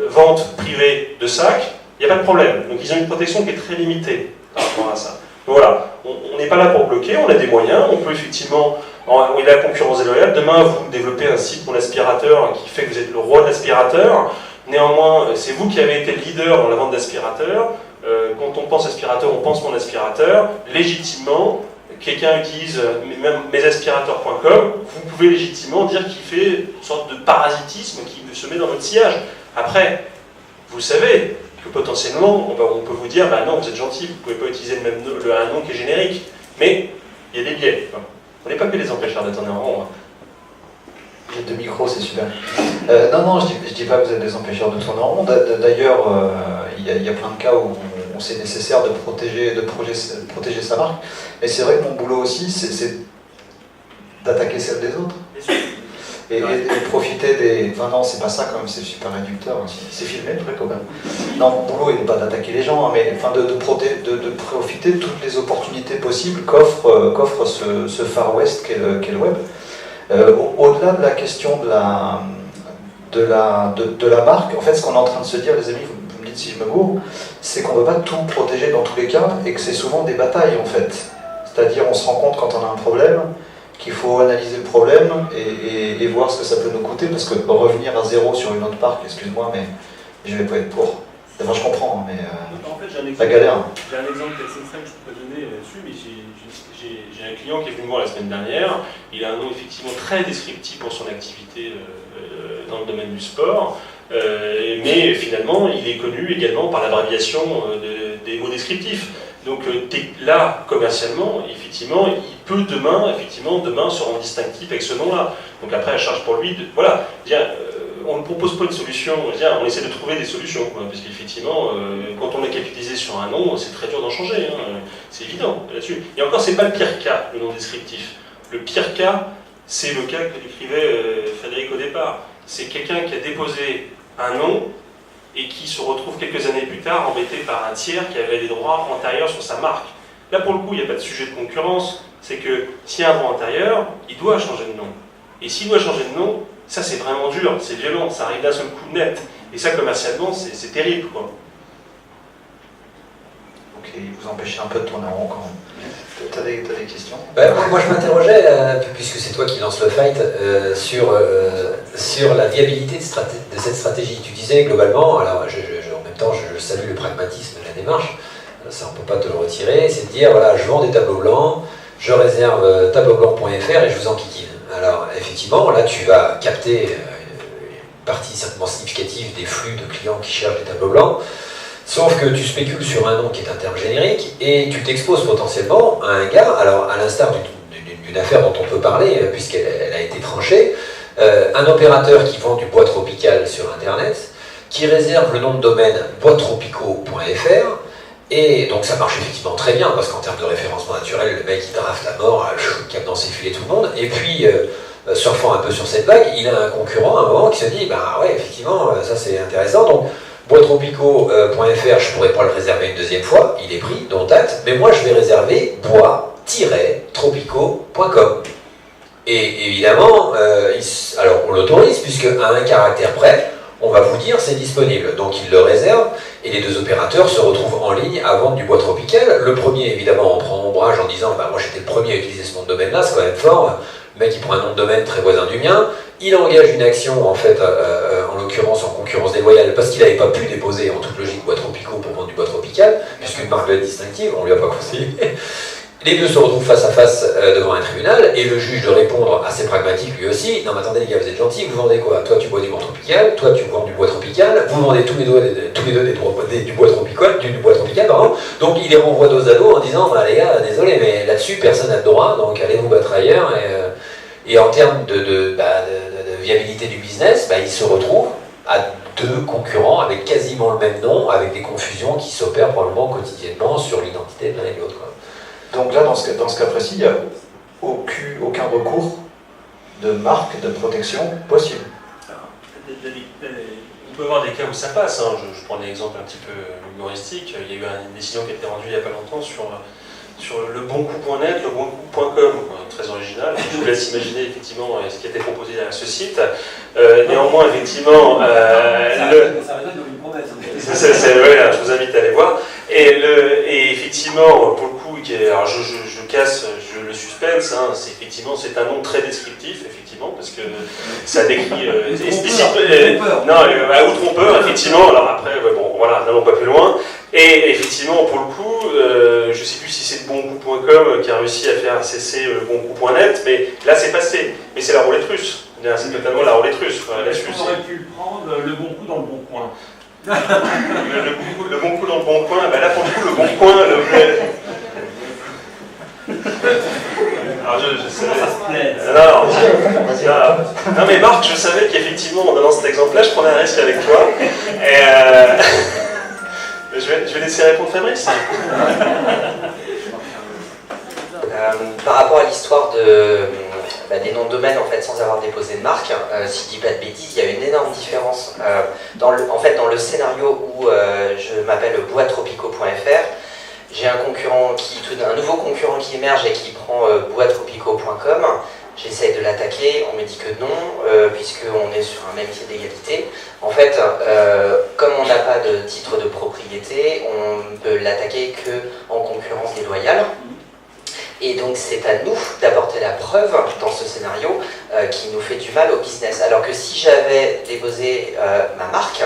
vente privée de sac, il n'y a pas de problème. Donc ils ont une protection qui est très limitée par rapport à ça. Donc voilà, on n'est pas là pour bloquer, on a des moyens, on peut effectivement, il y a la concurrence déloyale, demain vous développez un site Mon Aspirateur qui fait que vous êtes le roi de l'aspirateur, néanmoins c'est vous qui avez été le leader dans la vente d'aspirateurs, quand on pense aspirateur, on pense Mon Aspirateur, légitimement, quelqu'un utilise mesaspirateurs.com, vous pouvez légitimement dire qu'il fait une sorte de parasitisme qui se met dans votre sillage. Après, vous savez que potentiellement, on peut vous dire, non, vous êtes gentil, vous ne pouvez pas utiliser un nom qui est générique, mais il y a des biais. On n'est pas que des empêcheurs de tourner en rond. J'ai 2 micros, c'est super. Non, je dis pas que vous êtes des empêcheurs de tourner en rond. D'ailleurs, il y a plein de cas où c'est nécessaire de protéger sa marque. Et c'est vrai que mon boulot aussi, c'est d'attaquer celle des autres. Et profiter des... Enfin non, c'est pas ça quand même, c'est super réducteur. Hein. C'est filmé, le truc quand même. Non, mon boulot il n'est pas d'attaquer les gens, hein, mais enfin, de profiter de toutes les opportunités possibles qu'offre ce Far West qu'est le web. Au-delà de la question de la marque, en fait, ce qu'on est en train de se dire, les amis, vous me dites si je me gourre, c'est qu'on ne veut pas tout protéger dans tous les cas et que c'est souvent des batailles en fait. C'est-à-dire, on se rend compte quand on a un problème qu'il faut analyser le problème et voir ce que ça peut nous coûter, parce que revenir à zéro sur une autre marque, excuse-moi, mais je vais pas être pour. Enfin, je comprends, mais en fait, la galère. J'ai un exemple extrême que je peux donner là-dessus, mais j'ai un client qui est venu me voir la semaine dernière. Il a un nom effectivement très descriptif pour son activité dans le domaine du sport, mais finalement, il est connu également par l'abréviation des mots descriptifs. Donc là, commercialement, effectivement, il peut demain se rendre distinctif avec ce nom-là. Donc après, la charge pour lui, voilà, on ne propose pas une solution, on essaie de trouver des solutions, parce qu'effectivement, quand on est capitalisé sur un nom, c'est très dur d'en changer, hein, c'est évident là-dessus. Et encore, c'est pas le pire cas, le nom descriptif. Le pire cas, c'est le cas que décrivait Frédéric au départ. C'est quelqu'un qui a déposé un nom et qui se retrouve quelques années plus tard embêté par un tiers qui avait des droits antérieurs sur sa marque. Là, pour le coup, il n'y a pas de sujet de concurrence, c'est que s'il y a un droit antérieur, il doit changer de nom. Et s'il doit changer de nom, ça c'est vraiment dur, c'est violent, ça arrive d'un seul coup net. Et ça, commercialement, c'est terrible, quoi. Ok, vous empêchez un peu de tourner en rond quand même. T'as des questions? Moi je m'interrogeais, puisque c'est toi qui lance le fight, sur la viabilité de cette stratégie. Tu disais globalement, alors en même temps je salue le pragmatisme de la démarche, ça on ne peut pas te le retirer, c'est de dire voilà, je vends des tableaux blancs, je réserve tableaublanc.fr et je vous enquiquine. Alors effectivement, là tu vas capter une partie certainement significative des flux de clients qui cherchent des tableaux blancs. Sauf que tu spécules sur un nom qui est un terme générique et tu t'exposes potentiellement à un gars, alors à l'instar d'une affaire dont on peut parler, puisqu'elle a été tranchée, un opérateur qui vend du bois tropical sur Internet, qui réserve le nom de domaine boistropicaux.fr, et donc ça marche effectivement très bien, parce qu'en termes de référencement naturel, le mec il draft à mort, cap dans ses filets tout le monde, et puis surfant un peu sur cette vague, il a un concurrent à un moment qui se dit, bah ouais, effectivement, ça c'est intéressant, donc boistropicaux.fr, je ne pourrais pas le réserver une deuxième fois, il est pris, dont acte, mais moi je vais réserver bois-tropicaux.com. Et évidemment, alors on l'autorise, puisque à un caractère près, on va vous dire c'est disponible. Donc il le réserve, et les deux opérateurs se retrouvent en ligne à vendre du bois tropical. Le premier, évidemment, on prend ombrage en disant bah, moi j'étais le premier à utiliser ce nom de domaine-là, c'est quand même fort. Le mec il prend un nom de domaine très voisin du mien, il engage une action en fait, en l'occurrence en concurrence déloyale, parce qu'il n'avait pas pu déposer en toute logique bois tropicaux pour vendre du bois tropical, puisqu'une marque distinctive, on ne lui a pas conseillé. Les deux se retrouvent face à face devant un tribunal, et le juge de répondre assez pragmatique lui aussi. Non mais attendez les gars, vous êtes gentils, vous vendez quoi? Toi tu bois du bois tropical, toi tu vends du bois tropical, vous vendez tous les deux du bois tropical, pardon. Donc il les renvoie dos à dos en disant bah, les gars, désolé, mais là-dessus personne n'a de droit, donc allez vous battre ailleurs. Et en termes de viabilité du business, bah, il se retrouve à deux concurrents avec quasiment le même nom, avec des confusions qui s'opèrent probablement quotidiennement sur l'identité de l'un et de l'autre. Donc là, dans ce cas précis, il n'y a aucun recours de marque de protection possible. On peut avoir des cas où ça passe. Hein. Je prends des exemples un petit peu humoristiques. Il y a eu une décision qui a été rendue il n'y a pas longtemps sur le boncoup.net, le boncoup.com, très original. Je vous laisse imaginer effectivement ce qui a été proposé à ce site. Néanmoins, effectivement, Ça résonne comme une promesse. Voilà, je vous invite à aller voir. Et effectivement, pour le coup, alors je casse le suspense, hein, c'est un nom très descriptif, effectivement, parce que ça décrit à outre-trompeur, effectivement. Alors après, bon, voilà, n'allons pas plus loin. Et effectivement, pour le coup, je ne sais plus si c'est le boncoup.com qui a réussi à faire cesser le boncoup.net, mais là c'est passé. Mais c'est la roulette russe. C'est totalement la roulette russe. Est-ce qu'on aurait pu prendre le bon coup dans le bon coin? le bon coup dans le bon coin, ben là pour le coup, le bon coin, alors je savais. Non mais Marc, je savais qu'effectivement en donnant cet exemple-là, je prenais un risque avec toi. Et je vais laisser répondre Fabrice. Par rapport à l'histoire de des noms de domaine en fait, sans avoir déposé de marque. Si je dis pas de bêtises, il y a une énorme différence. Dans le scénario où je m'appelle boistropico.fr, j'ai un nouveau concurrent qui émerge et qui prend boistropico.com. J'essaye de l'attaquer, on me dit que non, puisqu'on est sur un même pied d'égalité. En fait, comme on n'a pas de titre de propriété, on ne peut l'attaquer qu'en concurrence déloyale. Et donc c'est à nous d'apporter la preuve dans ce scénario qui nous fait du mal au business. Alors que si j'avais déposé ma marque,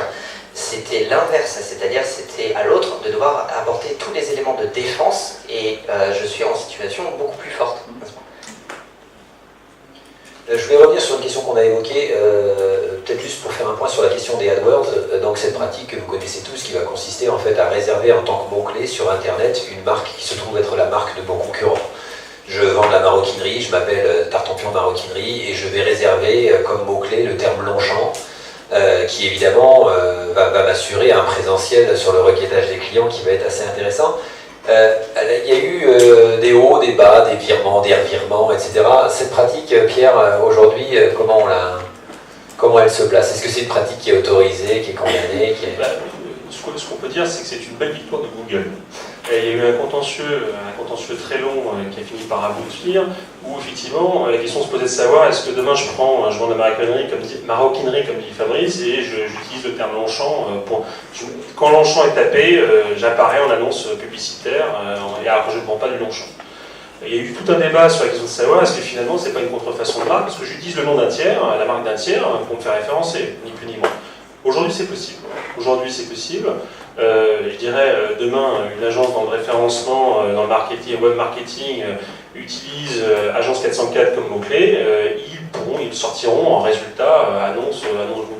c'était l'inverse, c'est-à-dire c'était à l'autre de devoir apporter tous les éléments de défense et je suis en situation beaucoup plus forte. Je voulais revenir sur une question qu'on a évoquée, peut-être juste pour faire un point sur la question des AdWords. Donc cette pratique que vous connaissez tous, qui va consister en fait à réserver en tant que mot-clé sur Internet une marque qui se trouve être la marque de mon concurrent. Je vends de la maroquinerie, je m'appelle Tartampion Maroquinerie et je vais réserver comme mot-clé le terme Longchamp, qui évidemment va m'assurer un présentiel sur le requêtage des clients qui va être assez intéressant. Il y a eu des hauts, des bas, des virements, des revirements, etc. Cette pratique, Pierre, aujourd'hui, comment elle se place? Est-ce que c'est une pratique qui est autorisée, qui est condamnée Ce qu'on peut dire, c'est que c'est une belle victoire de Google. Et il y a eu un contentieux très long qui a fini par aboutir, où effectivement la question se posait de savoir est-ce que demain je vends de la maroquinerie comme dit Fabrice et j'utilise le terme Longchamp quand Longchamp est tapé, j'apparais en annonce publicitaire alors que je ne vends pas du Longchamp. Il y a eu tout un débat sur la question de savoir est-ce que finalement c'est pas une contrefaçon de marque parce que j'utilise le nom d'un tiers, la marque d'un tiers pour me faire référencer, ni plus ni moins. Aujourd'hui c'est possible. Je dirais demain une agence dans le référencement, dans le marketing, web marketing utilise agence 404 comme mot-clé, ils sortiront en résultat annonce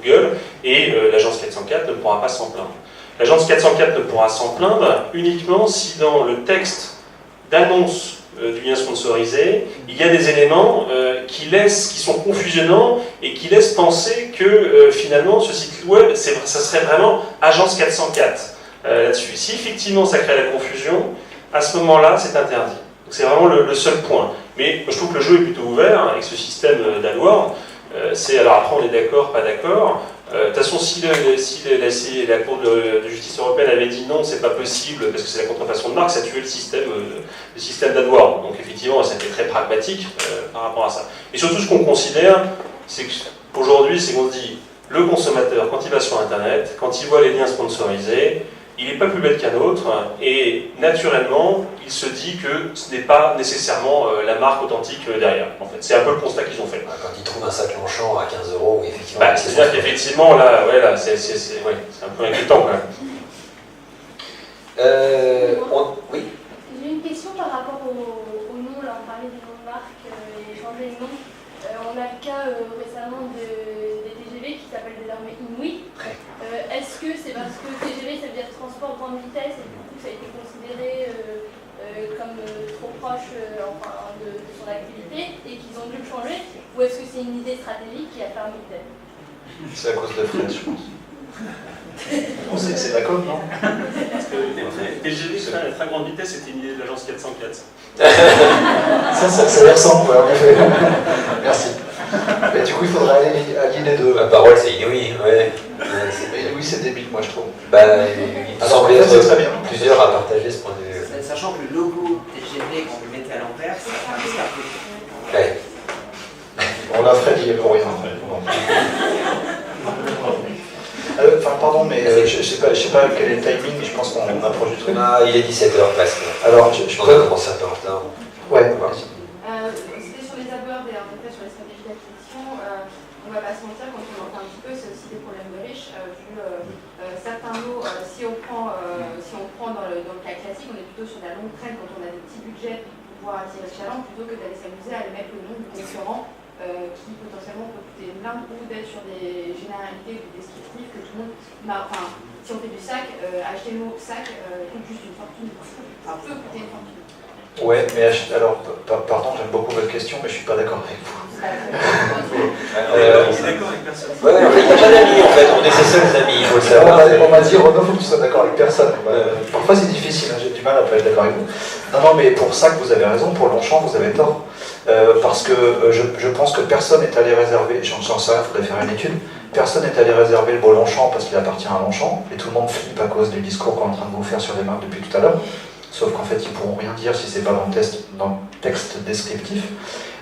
Google et l'agence 404 ne pourra pas s'en plaindre. L'agence 404 ne pourra s'en plaindre uniquement si dans le texte d'annonce du lien sponsorisé, il y a des éléments qui sont confusionnants et qui laissent penser que finalement ce site web, ça serait vraiment agence 404 là-dessus. Si effectivement ça crée la confusion, à ce moment-là, c'est interdit. Donc c'est vraiment le seul point. Mais je trouve que le jeu est plutôt ouvert avec ce système d'AdWords. Alors après on est d'accord, pas d'accord. De toute façon, si la Cour de justice européenne avait dit non, c'est pas possible parce que c'est la contrefaçon de marque, ça tuait le système d'AdWords. Donc effectivement, ça fait très pragmatique par rapport à ça. Et surtout, ce qu'on considère, c'est qu'aujourd'hui, c'est qu'on se dit, le consommateur, quand il va sur Internet, quand il voit les liens sponsorisés, il n'est pas plus bête qu'un autre, et naturellement, il se dit que ce n'est pas nécessairement la marque authentique derrière. En fait, c'est un peu le constat qu'ils ont fait. Quand ils trouvent un sac Longchamp à 15 €, effectivement. C'est-à-dire qu'effectivement, là, c'est un peu inquiétant quand même. Oui. J'ai une question par rapport au nom. Là, on parlait des noms de marques et changer le nom. On a le cas récemment des TGV qui s'appellent désormais Inouï. Est-ce que c'est parce que TGV ça veut dire transport grande vitesse et du coup ça a été considéré comme trop proche de son activité et qu'ils ont dû le changer, ou est-ce que c'est une idée stratégique qui a permis de... C'est à cause de Fred, je pense. C'est la com, non? Parce que TGV, très grande vitesse, c'était une idée de l'agence 404. Ça y ressemble, ouais, en effet. Merci. Mais du coup, il faudrait allier les deux. Ma parole, c'est inouï, ouais. Mais oui, c'est débile, moi, je trouve. Il semble être très bien. Plusieurs à partager ce point de vue. Sachant que le logo TGV, quand vous le mettez à l'envers, c'est un escargot. Ouais. On l'a Fred, il est pour rien. Pardon, mais je sais pas quel est le timing, mais je pense qu'on approche du truc. Il est 17h presque. Alors, je peux commencer un peu en retard. Ouais, C'était sur les AdWords et en fait sur les stratégies d'acquisition. On va pas se mentir, quand on entend un petit peu, c'est aussi des problèmes de riches. Vu certains lots, si on prend dans le cas classique, on est plutôt sur la longue traîne quand on a des petits budgets pour pouvoir attirer le chaland, plutôt que d'aller s'amuser à aller mettre le nom du concurrent qui potentiellement peut coûter une blinde, ou d'être sur des généralités ou des descriptifs que tout le monde... si on fait du sac, acheter le mot sac coûte juste une fortune, enfin peut coûter une fortune. Ouais, mais alors, pardon, j'aime beaucoup votre question, mais je suis pas d'accord avec vous. On est d'accord avec personne. Ouais, il n'y a pas d'amis en fait, on est ses seuls amis, il faut le savoir. On m'a dit, Renaud, il faut que tu sois d'accord avec personne. Parfois c'est difficile, hein, j'ai du mal à pas être d'accord avec vous. Non, mais pour ça que vous avez raison, pour Longchamp, vous avez tort. Parce que je pense que personne n'est allé réserver, j'en sais rien, il faudrait faire une étude, personne n'est allé réserver le beau Longchamp parce qu'il appartient à Longchamp, et tout le monde flippe à cause du discours qu'on est en train de vous faire sur les marques depuis tout à l'heure, sauf qu'en fait, ils ne pourront rien dire si c'est pas dans le texte descriptif.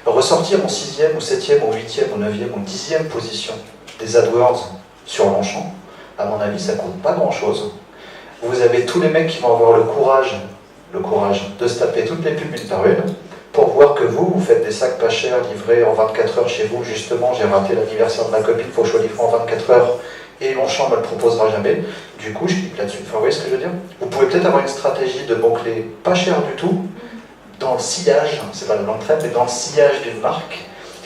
Ressortir en 6e ou 7e ou 8e ou 9e ou 10e position des AdWords sur Longchamp, à mon avis, ça ne coûte pas grand-chose. Vous avez tous les mecs qui vont avoir le courage de se taper toutes les pubs une par une, pour voir que vous faites des sacs pas chers livrés en 24 heures chez vous. Justement, j'ai raté l'anniversaire de ma copine, il faut que je sois livré en 24 heures, et Longchamp ne me le proposera jamais. Du coup, je clique là-dessus. Enfin, vous voyez ce que je veux dire? Vous pouvez peut-être avoir une stratégie de mots-clés pas chers du tout, dans le sillage, c'est pas le nom de trade, mais dans le sillage d'une marque,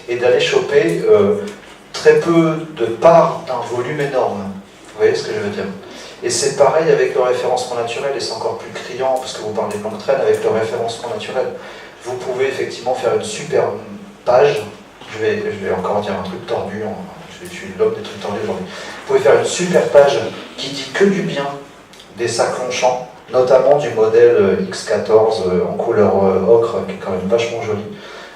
et d'aller choper très peu de part d'un volume énorme. Vous voyez ce que je veux dire? Et c'est pareil avec le référencement naturel, et c'est encore plus criant, parce que vous parlez de long trade avec le référencement naturel. Vous pouvez effectivement faire une super page, je vais encore dire un truc tordu, je suis l'homme des trucs tordus aujourd'hui. Vous pouvez faire une super page qui dit que du bien des sacs Longchamp, notamment du modèle X14 en couleur ocre, qui est quand même vachement joli.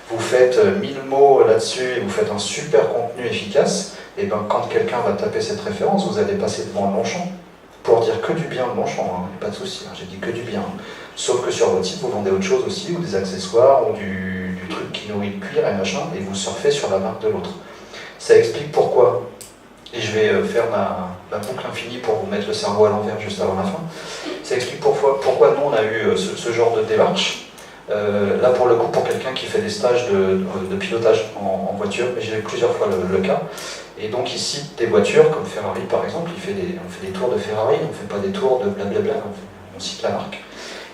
Vous faites 1000 mots là-dessus et vous faites un super contenu efficace, et ben quand quelqu'un va taper cette référence, vous allez passer devant Longchamp pour dire que du bien de Longchamp, hein, pas de souci, hein, j'ai dit que du bien. Sauf que sur votre site, vous vendez autre chose aussi, ou des accessoires, ou du truc qui nourrit le cuir et machin, et vous surfez sur la marque de l'autre. Ça explique pourquoi, et je vais faire ma boucle infinie pour vous mettre le cerveau à l'envers juste avant la fin. Ça explique pourquoi nous on a eu ce genre de démarche. Là pour le coup, pour quelqu'un qui fait des stages de pilotage en voiture, mais j'ai eu plusieurs fois le cas, et donc il cite des voitures comme Ferrari par exemple, on fait des tours de Ferrari, on ne fait pas des tours de blablabla, on cite la marque.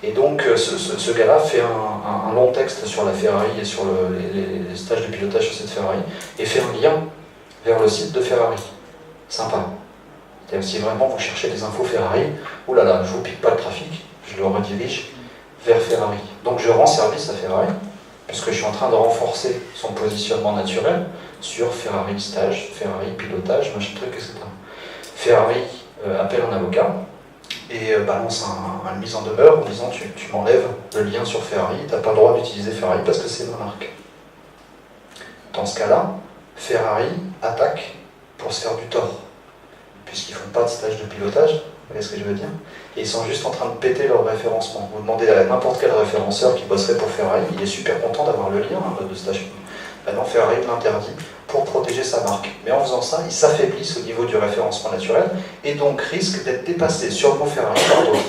Et donc ce gars-là fait un long texte sur la Ferrari et sur les stages de pilotage sur cette Ferrari, et fait un lien vers le site de Ferrari. Sympa. C'est-à-dire si vraiment vous cherchez des infos Ferrari, oulala, je ne vous pique pas le trafic, je le redirige vers Ferrari. Donc je rends service à Ferrari, puisque je suis en train de renforcer son positionnement naturel sur Ferrari stage, Ferrari pilotage, machin truc, etc. Ferrari appelle un avocat et balance une mise en demeure en disant tu m'enlèves le lien sur Ferrari, tu n'as pas le droit d'utiliser Ferrari parce que c'est ma marque. Dans ce cas-là, Ferrari attaque pour se faire du tort, puisqu'ils ne font pas de stage de pilotage, vous voyez ce que je veux dire? Et ils sont juste en train de péter leur référencement. Vous demandez à n'importe quel référenceur qui bosserait pour Ferrari, il est super content d'avoir le lien de stage. Maintenant, Ferrari l'interdit pour protéger sa marque. Mais en faisant ça, ils s'affaiblissent au niveau du référencement naturel et donc risquent d'être dépassés sur le mot Ferrari par d'autres.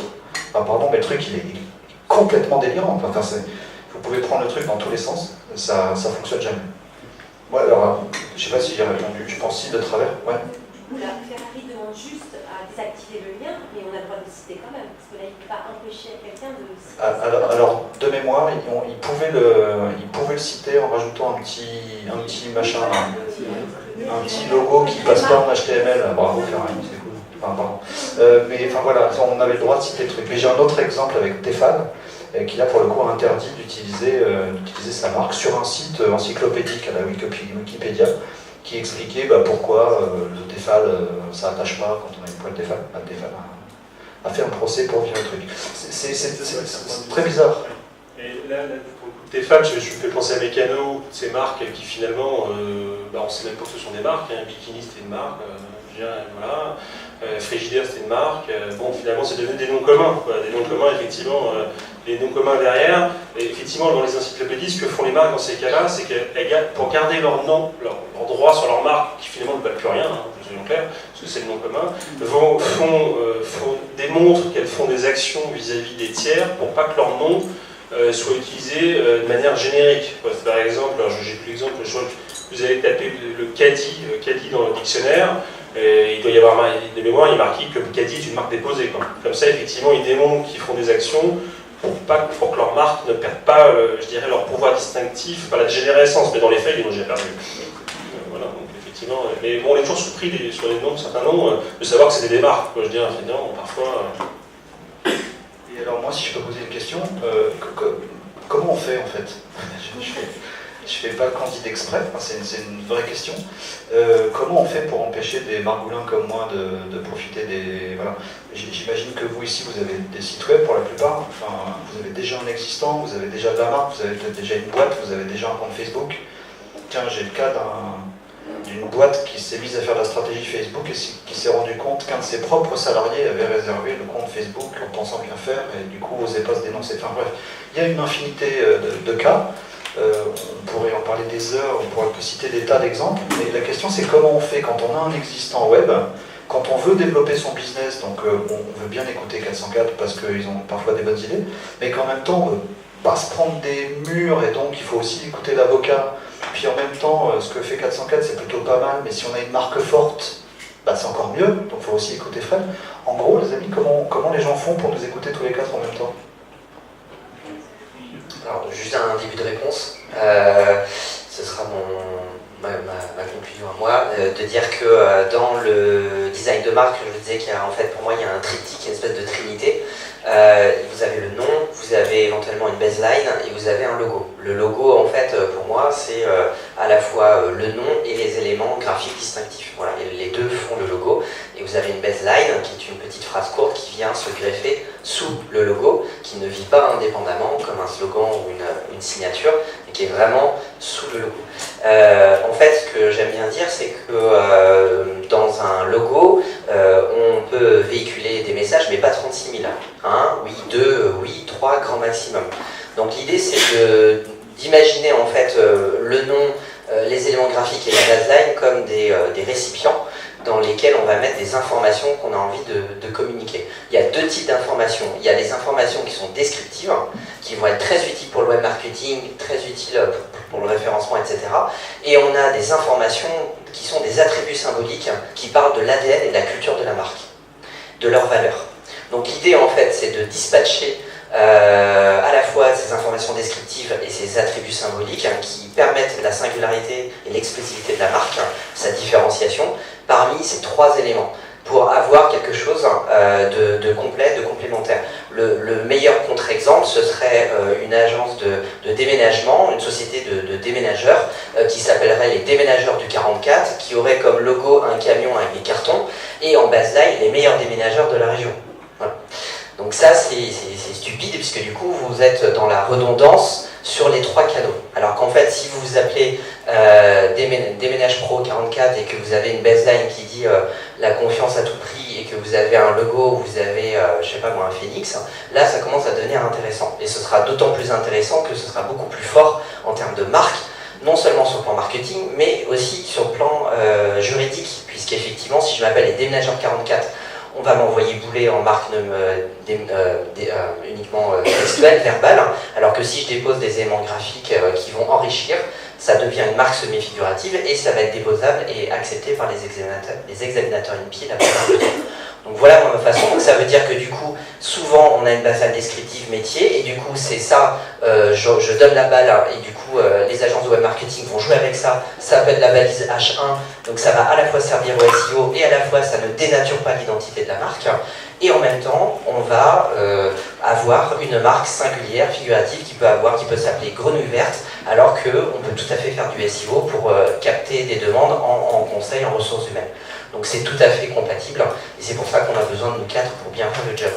Enfin, pardon, mais le truc, il est complètement délirant. Enfin, vous pouvez prendre le truc dans tous les sens, ça fonctionne jamais. Ouais, alors, je sais pas si j'ai répondu, je pense si de travers. Ouais. La Ferrari demande juste à désactiver le lien, mais on a le droit de le citer quand même, parce que là, il ne peut pas empêcher quelqu'un de... Alors, de mémoire, ils pouvaient le citer en rajoutant un petit machin, un petit logo qui passe pas en HTML. Bravo Ferrari, c'est cool. Enfin, pardon. Mais enfin voilà, on avait le droit de citer le truc. Mais j'ai un autre exemple avec Tefal, qui là pour le coup a interdit d'utiliser sa marque sur un site encyclopédique à la Wikipédia, qui expliquait pourquoi le Tefal, ça attache pas quand on a une poêle Tefal. Tefal a fait un procès pour virer le truc. C'est très bizarre. Et là pour le coup, Tefal, je me fais penser à Mécano, ces marques qui finalement, on ne sait même pas que ce sont des marques. Bikini c'était une marque, voilà. Frigidaire c'était une marque. Bon, finalement c'est devenu des noms communs, quoi. Des noms communs, effectivement. Les noms communs derrière, et effectivement dans les encyclopédies, ce que font les marques dans ces cas-là, c'est que pour garder leur nom, leur droit sur leur marque, qui finalement ne valent plus rien, soyons clairs, parce que c'est le nom commun, démontrent qu'elles font des actions vis-à-vis des tiers pour pas que leur nom soit utilisé de manière générique. Par exemple, j'ai plus l'exemple, je vois que vous allez taper le caddie dans le dictionnaire, et il doit y avoir de mémoire, il est marqué que caddie est une marque déposée, quoi. Comme ça, effectivement, ils démontrent qu'ils font des actions pour que leur marque ne perde pas, je dirais, leur pouvoir distinctif, pas la dégénérescence, mais dans les faits, ils l'ont déjà perdu. Voilà, donc effectivement, mais bon, on est toujours surpris sur les noms, certains noms, de savoir que c'était des marques, quoi. Je veux dire, finalement, parfois... Et alors moi, si je peux poser une question, comment on fait en fait Je fais pas le candide exprès, c'est une vraie question. Comment on fait pour empêcher des margoulins comme moi de profiter des... Voilà. J'imagine que vous ici, vous avez des sites web pour la plupart, enfin, vous avez déjà un existant, vous avez déjà de la marque, vous avez peut-être déjà une boîte, vous avez déjà un compte Facebook. Tiens, j'ai le cas d'une boîte qui s'est mise à faire de la stratégie Facebook et qui s'est rendu compte qu'un de ses propres salariés avait réservé le compte Facebook en pensant bien faire et du coup n'osait pas se dénoncer. Enfin bref, il y a une infinité de cas. On pourrait en parler des heures, on pourrait citer des tas d'exemples, mais la question c'est comment on fait quand on a un existant web, quand on veut développer son business, donc on veut bien écouter 404 parce qu'ils ont parfois des bonnes idées, mais qu'en même temps on ne veut pas se prendre des murs et donc il faut aussi écouter l'avocat. Puis en même temps, ce que fait 404 c'est plutôt pas mal, mais si on a une marque forte, bah, c'est encore mieux, donc il faut aussi écouter Fred. En gros les amis, comment les gens font pour nous écouter tous les quatre en même temps? Alors, juste un début de réponse. Ce sera ma conclusion à moi, de dire que dans le design de marque, je vous disais qu'il y a en fait pour moi il y a un triptyque, une espèce de trinité. Vous avez le nom, vous avez éventuellement une baseline et vous avez un logo. Le logo en fait pour moi c'est à la fois le nom et les éléments graphiques distinctifs. Voilà, et les deux font le logo. Et vous avez une baseline qui est une petite phrase courte qui vient se greffer sous le logo, qui ne vit pas indépendamment comme un slogan ou une signature, mais qui est vraiment sous le logo. En fait, ce que j'aime bien dire, c'est que dans un logo, on peut véhiculer des messages, mais pas 36 000. 1, oui, 2, oui, 3, grand maximum. Donc l'idée, c'est d'imaginer en fait le nom, les éléments graphiques et la baseline comme des récipients dans lesquels on va mettre des informations qu'on a envie de communiquer. Il y a deux types d'informations. Il y a des informations qui sont descriptives, qui vont être très utiles pour le web marketing, très utiles pour le référencement, etc. Et on a des informations qui sont des attributs symboliques qui parlent de l'ADN et de la culture de la marque, de leurs valeurs. Donc l'idée en fait c'est de dispatcher à la fois ces informations descriptives et ces attributs symboliques qui permettent la singularité et l'exclusivité de la marque, sa différenciation, parmi ces trois éléments, pour avoir quelque chose de complet, de complémentaire. Le meilleur contre-exemple, ce serait une agence de déménagement, une société de déménageurs qui s'appellerait les déménageurs du 44, qui aurait comme logo un camion avec des cartons, et en baseline, les meilleurs déménageurs de la région. Voilà. Donc ça, c'est stupide, puisque du coup, vous êtes dans la redondance sur les trois canaux. Alors qu'en fait, si vous vous appelez Déménage Pro 44 et que vous avez une baseline qui dit la confiance à tout prix et que vous avez un logo, vous avez, je sais pas moi, un phénix, là, ça commence à devenir intéressant. Et ce sera d'autant plus intéressant que ce sera beaucoup plus fort en termes de marque, non seulement sur le plan marketing, mais aussi sur le plan juridique, puisqu'effectivement, si je m'appelle les Déménageurs 44, on va m'envoyer bouler en marque uniquement textuelle, verbale, alors que si je dépose des éléments graphiques qui vont enrichir, ça devient une marque semi-figurative et ça va être déposable et accepté par les examinateurs INPI la plupart du temps. Donc voilà ma façon. Donc ça veut dire que du coup, souvent on a une base descriptive métier et du coup c'est ça, je donne la balle et du coup les agences de web marketing vont jouer avec ça. Ça s'appelle la balise H1, donc ça va à la fois servir au SEO et à la fois ça ne dénature pas l'identité de la marque. Et en même temps, on va avoir une marque singulière, figurative, qui peut s'appeler Grenouille Verte, alors qu'on peut tout à fait faire du SEO pour capter des demandes en conseil, en ressources humaines. Donc c'est tout à fait compatible, et c'est pour ça qu'on a besoin de nous quatre pour bien faire le job.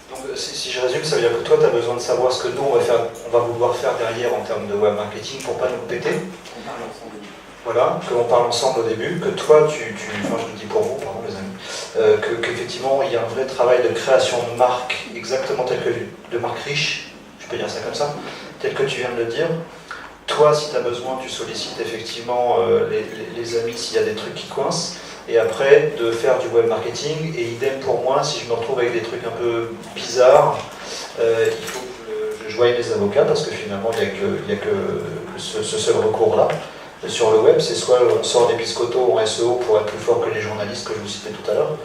Donc si je résume, ça veut dire que toi, tu as besoin de savoir ce que nous, on va vouloir faire derrière en termes de web marketing pour pas nous péter. On parle ensemble au début. Voilà, que l'on parle ensemble au début, que toi, enfin je le dis pour vous, pardon les amis, qu'effectivement il y a un vrai travail de création de marque, exactement tel que de marque riche, je peux dire ça comme ça, tel que tu viens de le dire. Toi, si tu as besoin, tu sollicites effectivement les amis s'il y a des trucs qui coincent, et après de faire du web marketing, et idem pour moi, si je me retrouve avec des trucs un peu bizarres, il faut que je joigne les avocats, parce que finalement il n'y a que ce seul recours-là. Sur le web, c'est soit on sort des piscotos en SEO pour être plus fort que les journalistes que je vous citais tout à l'heure,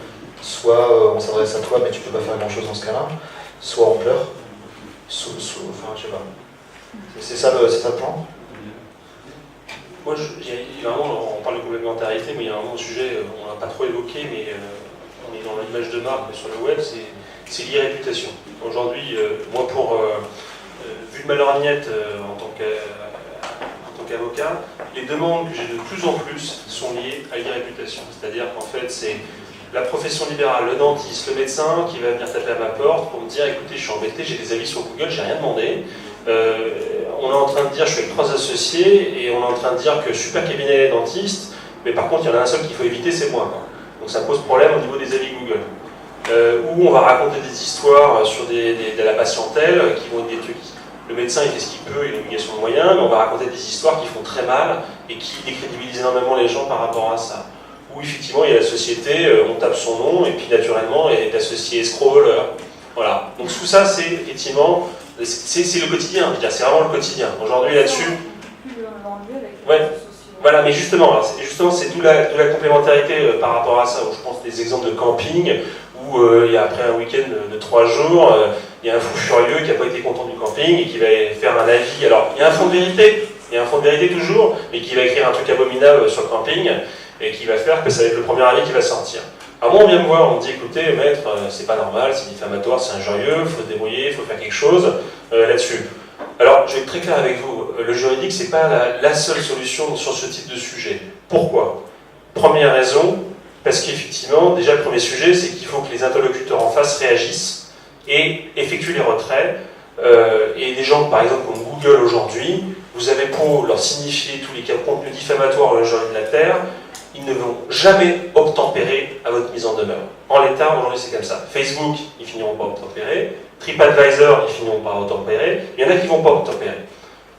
soit on s'adresse à toi mais tu peux pas faire grand chose dans ce cas-là, soit on pleure, enfin je sais pas. C'est ça le plan. Moi, il y a vraiment, on parle de complémentarité, mais il y a vraiment un sujet, on l'a pas trop évoqué, mais on est dans l'image de marque sur le web, c'est l'e-réputation. Aujourd'hui, moi vu de ma lorgnette en tant qu'avocat, les demandes que j'ai de plus en plus sont liées à l'e-réputation. C'est-à-dire qu'en fait, c'est la profession libérale, le dentiste, le médecin qui va venir taper à ma porte pour me dire écoutez, je suis embêté, j'ai des avis sur Google, j'ai rien demandé. On est en train de dire, je suis avec 3 associés, et on est en train de dire que super cabinet dentiste, mais par contre, il y en a un seul qu'il faut éviter, c'est moi. Donc ça pose problème au niveau des avis Google. Où on va raconter des histoires sur de la patientèle qui vont être des trucs. Le médecin, il fait ce qu'il peut, il a une obligation de moyens, mais on va raconter des histoires qui font très mal et qui décrédibilisent énormément les gens par rapport à ça. Où effectivement, il y a la société, on tape son nom, et puis naturellement, il est associé escroc-voleur. Voilà. Donc tout ça, c'est effectivement, c'est le quotidien, je veux dire, c'est vraiment le quotidien. Aujourd'hui, là-dessus... Ouais. Voilà, mais justement, c'est toute la complémentarité par rapport à ça, où je pense des exemples de camping, où il y a après un week-end de 3 jours, il y a un fou furieux qui n'a pas été content du camping et qui va faire un avis. Alors, il y a un fond de vérité, toujours, mais qui va écrire un truc abominable sur le camping et qui va faire que ça va être le premier avis qui va sortir. Alors moi, on vient me voir, on me dit, écoutez, maître, c'est pas normal, c'est diffamatoire, c'est injurieux, il faut se débrouiller, il faut faire quelque chose là-dessus. Alors, je vais être très clair avec vous, le juridique, c'est pas la seule solution sur ce type de sujet. Pourquoi? Première raison, parce qu'effectivement, déjà le premier sujet, c'est qu'il faut que les interlocuteurs en face réagissent et effectuent les retraits. Et des gens, par exemple, comme Google aujourd'hui, vous avez beau leur signifier tous les contenus diffamatoires au juriste de la Terre, ils ne vont jamais obtempérer à votre mise en demeure. En l'état, aujourd'hui, c'est comme ça. Facebook, ils finiront par obtempérer. TripAdvisor, ils finiront par obtempérer. Il y en a qui ne vont pas obtempérer.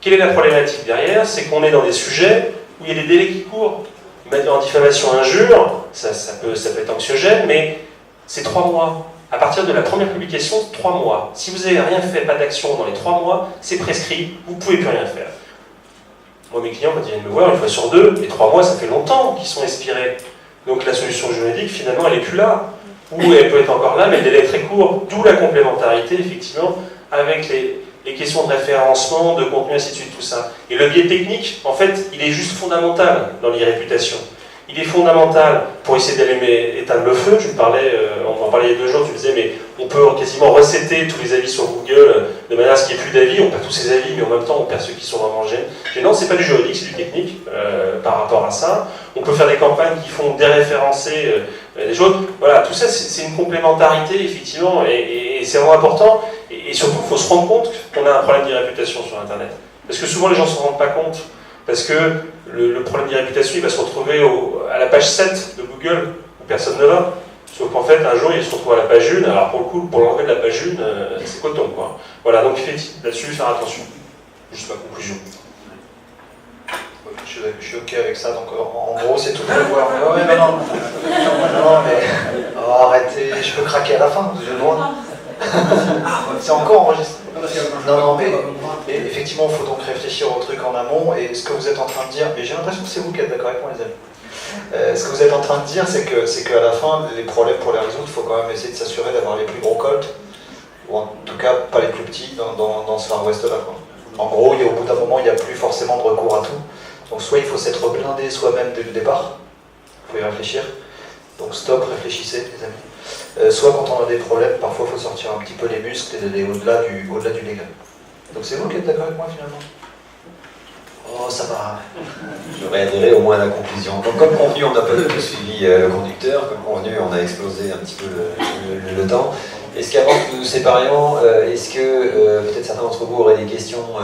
Quelle est la problématique derrière? C'est qu'on est dans des sujets où il y a des délais qui courent. En diffamation, injure, ça peut être anxiogène, mais c'est 3 mois. À partir de la première publication, 3 mois. Si vous n'avez rien fait, pas d'action dans les 3 mois, c'est prescrit, vous ne pouvez plus rien faire. Moi, mes clients, quand ils viennent me voir, une fois sur 2, les 3 mois, ça fait longtemps qu'ils sont expirés. Donc la solution juridique, finalement, elle n'est plus là. Ou elle peut être encore là, mais le délai est très court. D'où la complémentarité, effectivement, avec les questions de référencement, de contenu, ainsi de suite, tout ça. Et le biais technique, en fait, il est juste fondamental dans l'e-réputation. Il est fondamental pour essayer d'aller éteindre le feu. Je vous parlais, on en parlait il y a 2 jours, tu me disais, mais on peut quasiment resetter tous les avis sur Google de manière à ce qu'il n'y ait plus d'avis. On perd tous ces avis, mais en même temps, on perd ceux qui sont vraiment gênants. C'est pas du juridique, c'est du technique par rapport à ça. On peut faire des campagnes qui font déréférencer des choses. Voilà, tout ça, c'est une complémentarité, effectivement, et c'est vraiment important. Et surtout, il faut se rendre compte qu'on a un problème d'e-réputation sur Internet. Parce que souvent, les gens ne se rendent pas compte. Parce que le problème d'e-réputation, il va se retrouver à la page 7 de Google, où personne ne va. Sauf qu'en fait, un jour, il se retrouve à la page 1. Alors, pour le coup, pour l'enlever de la page 1, c'est coton, quoi. Voilà, donc là-dessus, faire attention. Juste ma conclusion. Je suis ok avec ça, donc en gros, c'est tout le voir. Ouais, mais non, mais arrêtez, je peux craquer à la fin, j'ai le droit. C'est encore enregistré. Non, mais effectivement, il faut donc réfléchir au truc en amont, et ce que vous êtes en train de dire, mais j'ai l'impression que c'est vous qui êtes d'accord avec moi, les amis. Ce que vous êtes en train de dire, c'est qu'à la fin, les problèmes pour les résoudre, il faut quand même essayer de s'assurer d'avoir les plus gros colts, ou en tout cas pas les plus petits dans ce Far West-là. En gros, au bout d'un moment, il n'y a plus forcément de recours à tout. Donc soit il faut s'être blindé soi-même dès le départ, il faut y réfléchir. Donc stop, réfléchissez, les amis. Soit quand on a des problèmes, parfois il faut sortir un petit peu les muscles et aller au-delà du légal. Donc c'est vous qui êtes d'accord avec moi finalement? Oh, ça va. J'aurais adhéré au moins à la conclusion. Donc comme convenu, on n'a pas du tout suivi le conducteur. Comme convenu, on a explosé un petit peu le temps. Est-ce qu'avant que nous nous séparions, est-ce que peut-être certains d'entre vous auraient des questions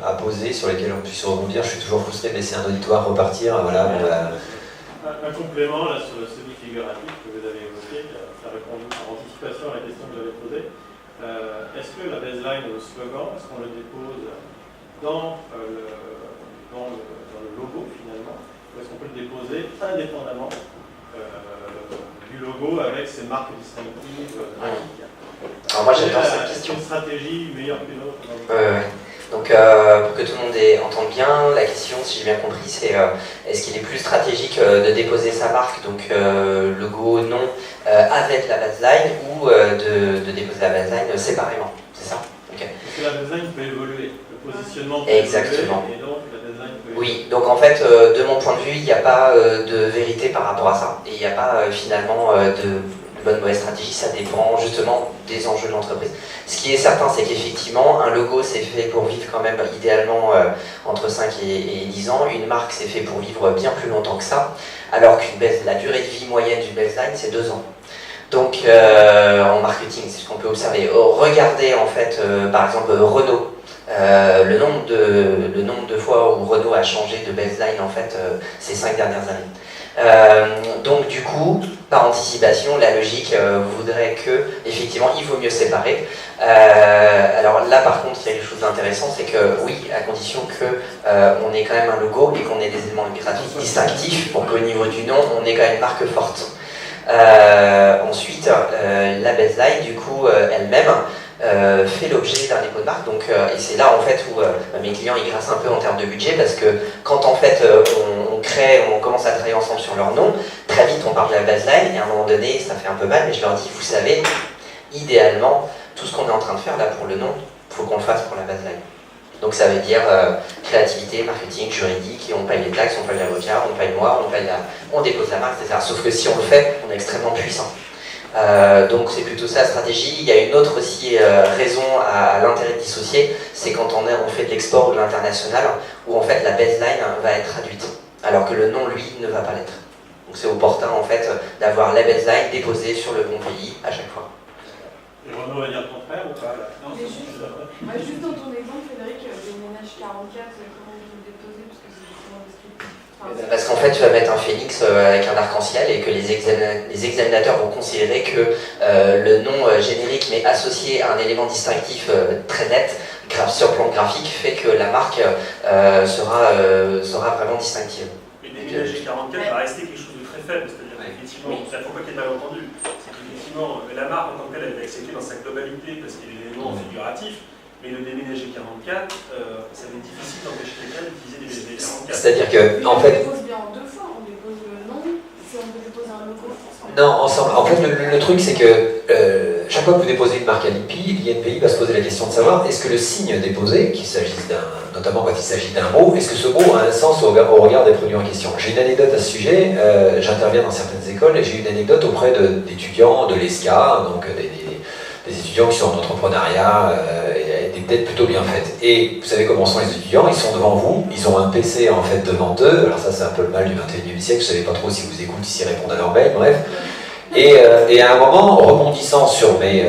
à poser sur lesquelles on puisse rebondir? Je suis toujours frustré de laisser un auditoire repartir. Voilà, un complément là, sur le semi-figuratif que vous avez évoqué, ça répond par anticipation à la question que j'avais posée. Est-ce que la baseline ou le slogan, est-ce qu'on le dépose dans le logo finalement, ou est-ce qu'on peut le déposer indépendamment du logo avec ses marques distinctives Alors moi j'attends cette question. Une stratégie meilleure qu'une autre. Donc pour que tout le monde entende bien, la question, si j'ai bien compris, c'est est-ce qu'il est plus stratégique de déposer sa marque, donc logo, nom, avec la baseline, ou de déposer la baseline séparément, c'est ça? Okay. Parce que la baseline peut évoluer, le positionnement peut Exactement. évoluer, et donc la baseline peut évoluer. Oui, donc en fait, de mon point de vue, il n'y a pas de vérité par rapport à ça, et il n'y a pas finalement bonne mauvaise stratégie, ça dépend justement des enjeux de l'entreprise. Ce qui est certain, c'est qu'effectivement, un logo c'est fait pour vivre quand même idéalement entre 5 et 10 ans, une marque c'est fait pour vivre bien plus longtemps que ça, alors que la durée de vie moyenne d'une baseline c'est 2 ans. Donc en marketing, c'est ce qu'on peut observer. Regardez en fait, par exemple, Renault. Le nombre de fois où Renault a changé de baseline en fait ces 5 dernières années. Donc du coup, par anticipation, la logique voudrait que effectivement il vaut mieux séparer. Alors là par contre, il y a quelque chose d'intéressant, c'est que oui, à condition que on ait quand même un logo et qu'on ait des éléments graphiques distinctifs pour qu'au niveau du nom, on ait quand même une marque forte. Ensuite, la baseline du coup elle-même fait l'objet d'un dépôt de marque, donc, et c'est là en fait où mes clients ils grassent un peu en termes de budget, parce que quand en fait on commence à travailler ensemble sur leur nom, très vite on parle de la baseline et à un moment donné ça fait un peu mal, mais je leur dis vous savez, idéalement tout ce qu'on est en train de faire là pour le nom, il faut qu'on le fasse pour la baseline. Donc ça veut dire créativité, marketing, juridique, et on paye les taxes, on paye l'avocat, on paye moi, on dépose la marque, etc. Sauf que si on le fait, on est extrêmement puissant. Donc c'est plutôt ça la stratégie. Il y a une autre aussi raison à l'intérêt de dissocier, c'est quand on fait de l'export ou de l'international, où en fait la baseline va être traduite, alors que le nom lui ne va pas l'être. Donc c'est opportun en fait d'avoir la baseline déposée sur le bon pays à chaque fois. Et Renaud va dire le contraire ou pas là? Non, juste dans ton exemple, Frédéric, des ménages 44, comment vous le déposez, parce que c'est justement descriptif. Parce qu'en fait, tu vas mettre un phénix avec un arc-en-ciel et que les examinateurs vont considérer que le nom générique mais associé à un élément distinctif très net, sur plan graphique, fait que la marque sera vraiment distinctive. Mais déménager 44 va rester quelque chose de très faible, c'est-à-dire qu'effectivement, il faut pas qu'il y ait mal entendu. C'est qu'effectivement, la marque en tant que telle, elle est acceptée dans sa globalité parce qu'il y a des éléments figuratifs. Mais le déménager 44, ça va être difficile d'empêcher quelqu'un d'utiliser déménager 44. C'est-à-dire que, en fait. On dépose bien en 2 fois, on dépose le nom, si on peut déposer un logo ensemble. Non, ensemble. En fait, le truc, c'est que chaque fois que vous déposez une marque à l'INPI, l'INPI va se poser la question de savoir est-ce que le signe déposé, qu'il s'agisse notamment quand il s'agit d'un mot, est-ce que ce mot a un sens au regard des produits en question. J'ai une anecdote à ce sujet, j'interviens dans certaines écoles et j'ai eu une anecdote auprès d'étudiants de l'ESCA, donc des étudiants qui sont en entrepreneuriat, et peut-être plutôt bien faites. Et vous savez comment sont les étudiants, ils sont devant vous, ils ont un PC en fait devant eux, alors ça c'est un peu le mal du 21e siècle, je ne savais pas trop si vous écoutez, s'ils répondent à leur mail, bref. Et à un moment, rebondissant sur mes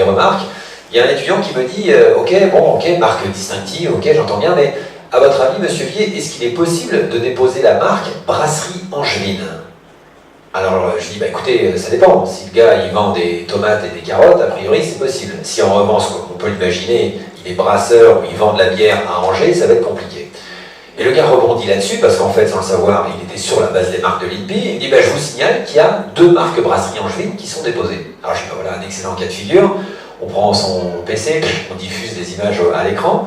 remarques, il y a un étudiant qui me dit ok, marque distinctive, ok, j'entends bien, mais à votre avis, monsieur Vier, est-ce qu'il est possible de déposer la marque Brasserie Angevine? Alors je dis, bah écoutez, ça dépend. Si le gars il vend des tomates et des carottes, a priori c'est possible. Si en revanche, on peut l'imaginer, il est brasseur ou il vend de la bière à Angers, ça va être compliqué. Et le gars rebondit là-dessus parce qu'en fait, sans le savoir, il était sur la base des marques de l'INPI. Il me dit, bah, je vous signale qu'il y a 2 marques Brasserie Angevine qui sont déposées. Alors je dis, bah, voilà un excellent cas de figure. On prend son PC, on diffuse des images à l'écran.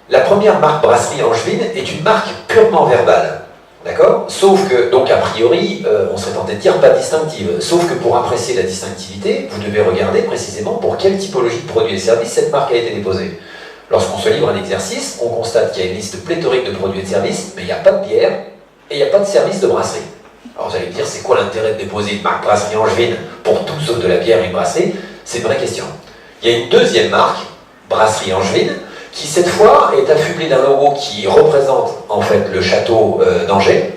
La première marque Brasserie Angevine est une marque purement verbale. D'accord? Sauf que, donc a priori, on serait tenté de dire pas distinctive. Sauf que pour apprécier la distinctivité, vous devez regarder précisément pour quelle typologie de produits et services cette marque a été déposée. Lorsqu'on se livre un exercice, on constate qu'il y a une liste pléthorique de produits et de services, mais il n'y a pas de bière et il n'y a pas de service de brasserie. Alors vous allez me dire, c'est quoi l'intérêt de déposer une marque Brasserie Angevine pour tout sauf de la bière et une brasserie? C'est une vraie question. Il y a une deuxième marque, Brasserie Angevine, qui cette fois est affublé d'un logo qui représente en fait le château d'Angers,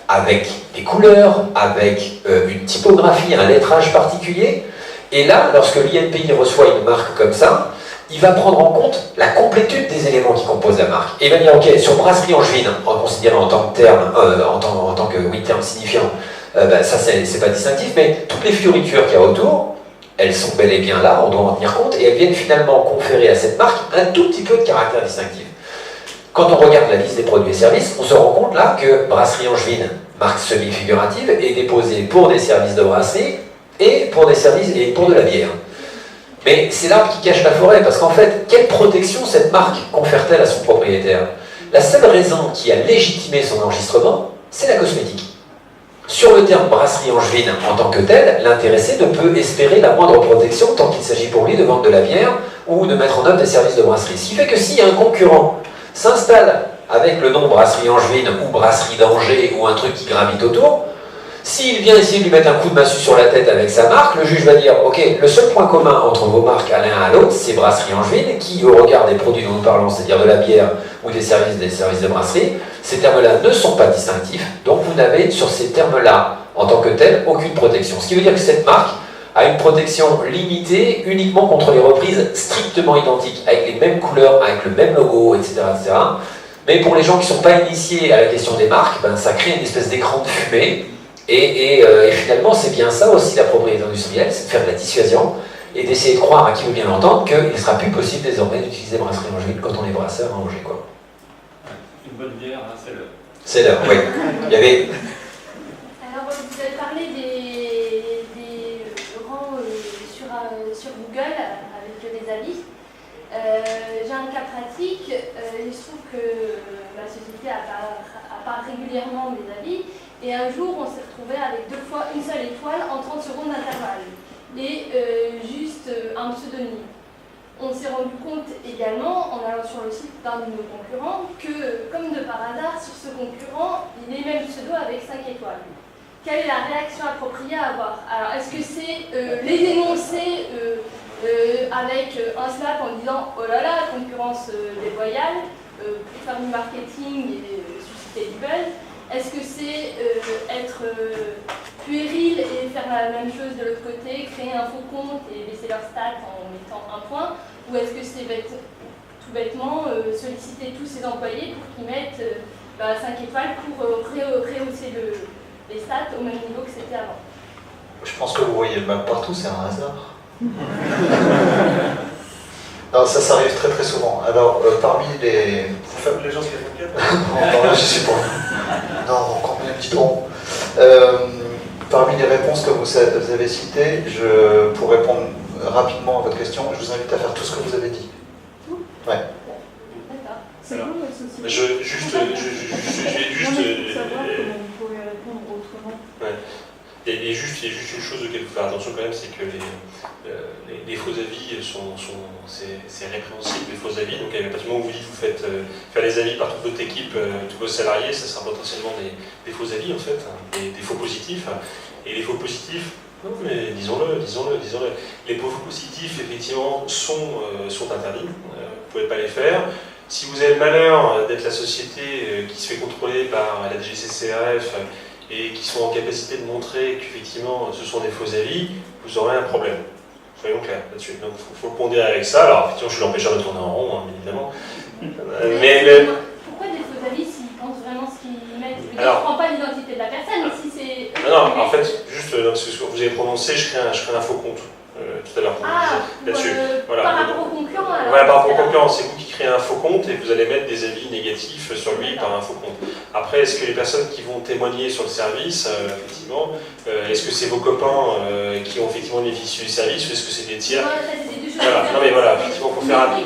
avec des couleurs, avec une typographie, un lettrage particulier. Et là, lorsque l'INPI reçoit une marque comme ça, il va prendre en compte la complétude des éléments qui composent la marque. Et il va dire, ok, sur Brasserie Angevine, en considérant en tant que terme, terme signifiant, ça c'est pas distinctif, mais toutes les fioritures qu'il y a autour, elles sont bel et bien là, on doit en tenir compte, et elles viennent finalement conférer à cette marque un tout petit peu de caractère distinctif. Quand on regarde la liste des produits et services, on se rend compte là que Brasserie Angevine, marque semi-figurative, est déposée pour des services de brasserie et pour des services et pour de la bière. Mais c'est l'arbre qui cache la forêt, parce qu'en fait, quelle protection cette marque confère-t-elle à son propriétaire? La seule raison qui a légitimé son enregistrement, c'est la cosmétique. Sur le terme Brasserie Angevine en tant que tel, l'intéressé ne peut espérer la moindre protection tant qu'il s'agit pour lui de vendre de la bière ou de mettre en œuvre des services de brasserie. Ce qui fait que si un concurrent s'installe avec le nom Brasserie Angevine ou Brasserie d'Angers ou un truc qui gravite autour, S'il vient essayer de lui mettre un coup de massue sur la tête avec sa marque, le juge va dire « Ok, le seul point commun entre vos marques à l'un et à l'autre, c'est Brasserie Angevine, qui, au regard des produits dont nous parlons, c'est-à-dire de la bière ou des services de brasserie, ces termes-là ne sont pas distinctifs, donc vous n'avez sur ces termes-là, en tant que tels, aucune protection. Ce qui veut dire que cette marque a une protection limitée uniquement contre les reprises strictement identiques, avec les mêmes couleurs, avec le même logo, etc. etc. Mais pour les gens qui ne sont pas initiés à la question des marques, ben, ça crée une espèce d'écran de fumée. Et finalement, c'est bien ça aussi la propriété industrielle, c'est de faire de la dissuasion et d'essayer de croire à qui veut bien l'entendre qu'il ne sera plus possible désormais d'utiliser Brasserie Angevine quand on est brasseur à Angers, quoi. Une bonne bière, hein, c'est l'heure. C'est l'heure, oui. Il y avait... Alors, vous avez parlé des rangs sur Google avec des avis. J'ai un cas pratique. Il se trouve que ma société appart régulièrement des avis. Et un jour, on s'est retrouvé avec une seule étoile en 30 secondes d'intervalle. Et juste un pseudonyme. On s'est rendu compte également, en allant sur le site d'un de nos concurrents, que, comme de par hasard, sur ce concurrent, il est même pseudo avec 5 étoiles. Quelle est la réaction appropriée à avoir? Alors, est-ce que c'est les dénoncer avec un slap en disant « Oh là là, concurrence déloyale, pour faire du marketing et susciter du buzz », est-ce que c'est être puéril et faire la même chose de l'autre côté, créer un faux compte et baisser leur stats en mettant un point? Ou est-ce que c'est tout bêtement solliciter tous ces employés pour qu'ils mettent 5 étoiles pour rehausser les stats au même niveau que c'était avant? Je pense que vous voyez le mal partout, c'est un hasard. Non, ça arrive très très souvent. Alors, parmi les... Les gens qui font non, je suis pas... Non, combien de bidons. Parmi les réponses que vous avez citées, pour répondre rapidement à votre question, je vous invite à faire tout ce que vous avez dit. Ouais. D'accord. C'est bon, la société. Je vais juste... Non, mais pour savoir comment vous pourrez répondre autrement. Ouais. Il y a juste une chose auquel il faut faire attention quand même, c'est que les faux avis c'est répréhensible, les faux avis. Donc à partir du moment où vous dites que vous faites faire les avis par toute votre équipe, tous vos salariés, ça sera potentiellement des faux avis en fait, des faux positifs. Et les faux positifs, non mais disons-le, les faux positifs effectivement sont interdits, vous ne pouvez pas les faire. Si vous avez le malheur d'être la société qui se fait contrôler par la DGCCRF, et qui sont en capacité de montrer qu'effectivement ce sont des faux avis, vous aurez un problème. Soyons clairs là-dessus. Donc il faut pondérer avec ça. Alors effectivement, je suis l'empêcheur de tourner en rond, hein, évidemment. Pourquoi des faux avis s'ils pensent vraiment ce qu'ils mettent? Je ne prends pas l'identité de la personne, si c'est... Non, en fait, juste parce que vous avez prononcé, je crée un faux compte. Tout à l'heure là-dessus. Voilà. Par rapport au concurrent alors. Voilà, par rapport au concurrent, c'est vous qui créez un faux compte et vous allez mettre des avis négatifs sur lui par un faux compte. Après, est-ce que les personnes qui vont témoigner sur le service, effectivement, est-ce que c'est vos copains qui ont effectivement bénéficié du service ou est-ce que c'est des tiers? Voilà, non mais voilà, effectivement, il faut faire attention.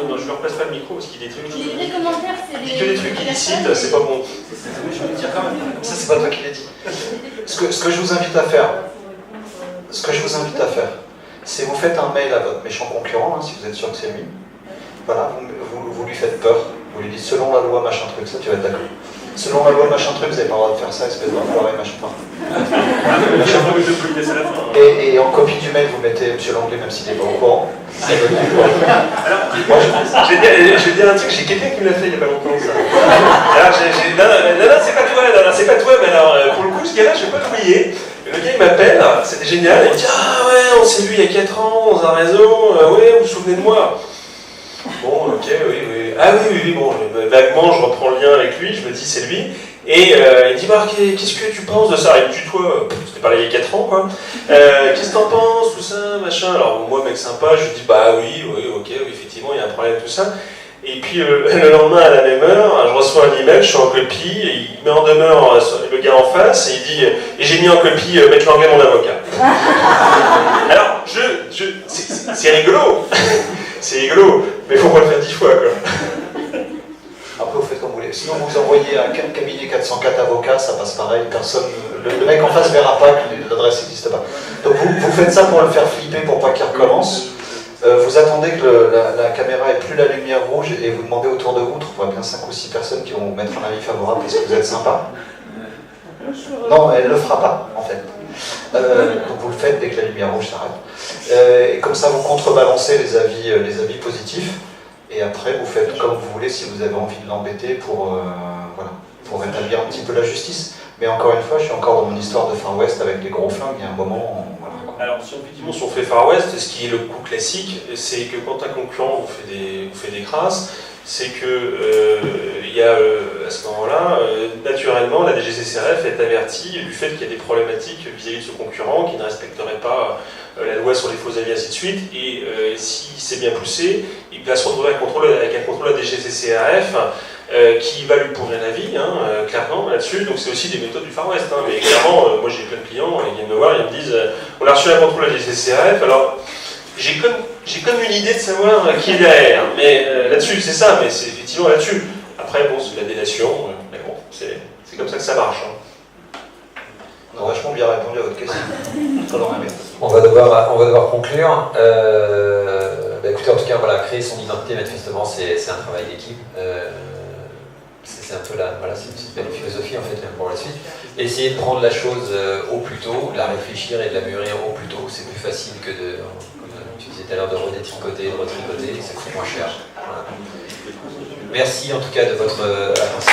Non, je ne replace pas le micro parce qu'il y a des trucs qui... Les commentaires, c'est Il dit que des trucs illicites, c'est pas bon. Ça, c'est pas toi qui l'as dit. Ce que je vous invite à faire, c'est vous faites un mail à votre méchant concurrent, si vous êtes sûr que c'est lui. Voilà, vous lui faites peur. Vous lui dites selon la loi machin truc, ça tu vas être d'accord. Selon la loi machin truc, vous n'avez pas le droit de faire ça, espèce d'enfoiré machin truc. Et en copie du mail, vous mettez M. Langlais, même s'il n'est pas au courant. Alors, je vais dire un truc, j'ai quelqu'un qui me l'a fait il n'y a pas longtemps ça. Alors, non, c'est pas toi, mais alors, pour le coup, ce gars-là, je ne vais pas l'oublier. Le gars, il m'appelle, c'était génial, il me dit « Ah ouais, on s'est vu il y a 4 ans dans un réseau, ouais, vous vous souvenez de moi ?» Bon, ok, oui. Ah oui, bon, vaguement, je reprends le lien avec lui, je me dis c'est lui. Et il dit, Marc, qu'est-ce que tu penses de ça? Il me tutoie, c'était parlé il y a 4 ans, quoi. Qu'est-ce que t'en penses, tout ça, machin? Alors, moi, mec sympa, je lui dis, bah oui, ok, effectivement, il y a un problème, tout ça. Et puis, le lendemain, à la même heure, je reçois un email, je suis en copie, et il met en demeure le gars en face, et il dit, et j'ai mis en copie Maître Langlais, mon avocat. Alors, c'est rigolo. C'est rigolo, mais il faut pas le faire 10 fois, quoi. Après, vous faites comme vous voulez. Sinon, vous envoyez à cabinet 404 avocats, ça passe pareil. Personne, le mec en face ne verra pas que l'adresse n'existe pas. Donc, vous faites ça pour le faire flipper, pour pas qu'il recommence. Vous attendez que la caméra ait plus la lumière rouge et vous demandez autour de vous, il y aura bien 5 ou 6 personnes qui vont vous mettre un avis favorable parce que vous êtes sympa. Non, elle ne le fera pas, en fait. Donc vous le faites dès que la lumière rouge s'arrête. Et comme ça, vous contrebalancez les avis positifs. Et après, vous faites comme vous voulez si vous avez envie de l'embêter pour rétablir un petit peu la justice. Mais encore une fois, je suis encore dans mon histoire de Far West avec les gros flingues. Il y a un moment... Alors, effectivement, si on fait Far West, ce qui est le coup classique, c'est que quand un concurrent vous fait des crasses, c'est que il y a à ce moment-là, naturellement, la DGCCRF est avertie du fait qu'il y a des problématiques vis-à-vis de ce concurrent qui ne respecterait pas la loi sur les faux avis, ainsi de suite. Et si c'est bien poussé, il va se retrouver avec un contrôle de la DGCCRF qui va lui pourrir la vie, clairement, là-dessus. Donc c'est aussi des méthodes du Far West. Mais clairement, moi j'ai plein de clients, ils viennent me voir, ils me disent on a reçu un contrôle de la DGCCRF, alors j'ai comme une idée de savoir qui est derrière. Mais là-dessus, c'est ça, mais c'est effectivement là-dessus. Après, bon, c'est la délation, mais bon, c'est comme ça que ça marche. On a vachement bien répondu à votre question. On va devoir conclure. Écoutez, en tout cas, voilà, créer son identité, manifestement, c'est un travail d'équipe. C'est un peu c'est une belle philosophie en fait même pour la suite. Essayer de prendre la chose au plus tôt, de la réfléchir et de la mûrir au plus tôt, c'est plus facile que de, comme tu disais tout à l'heure, de redétricoter, de retricoter, ça coûte moins cher. Voilà. Merci en tout cas de votre attention.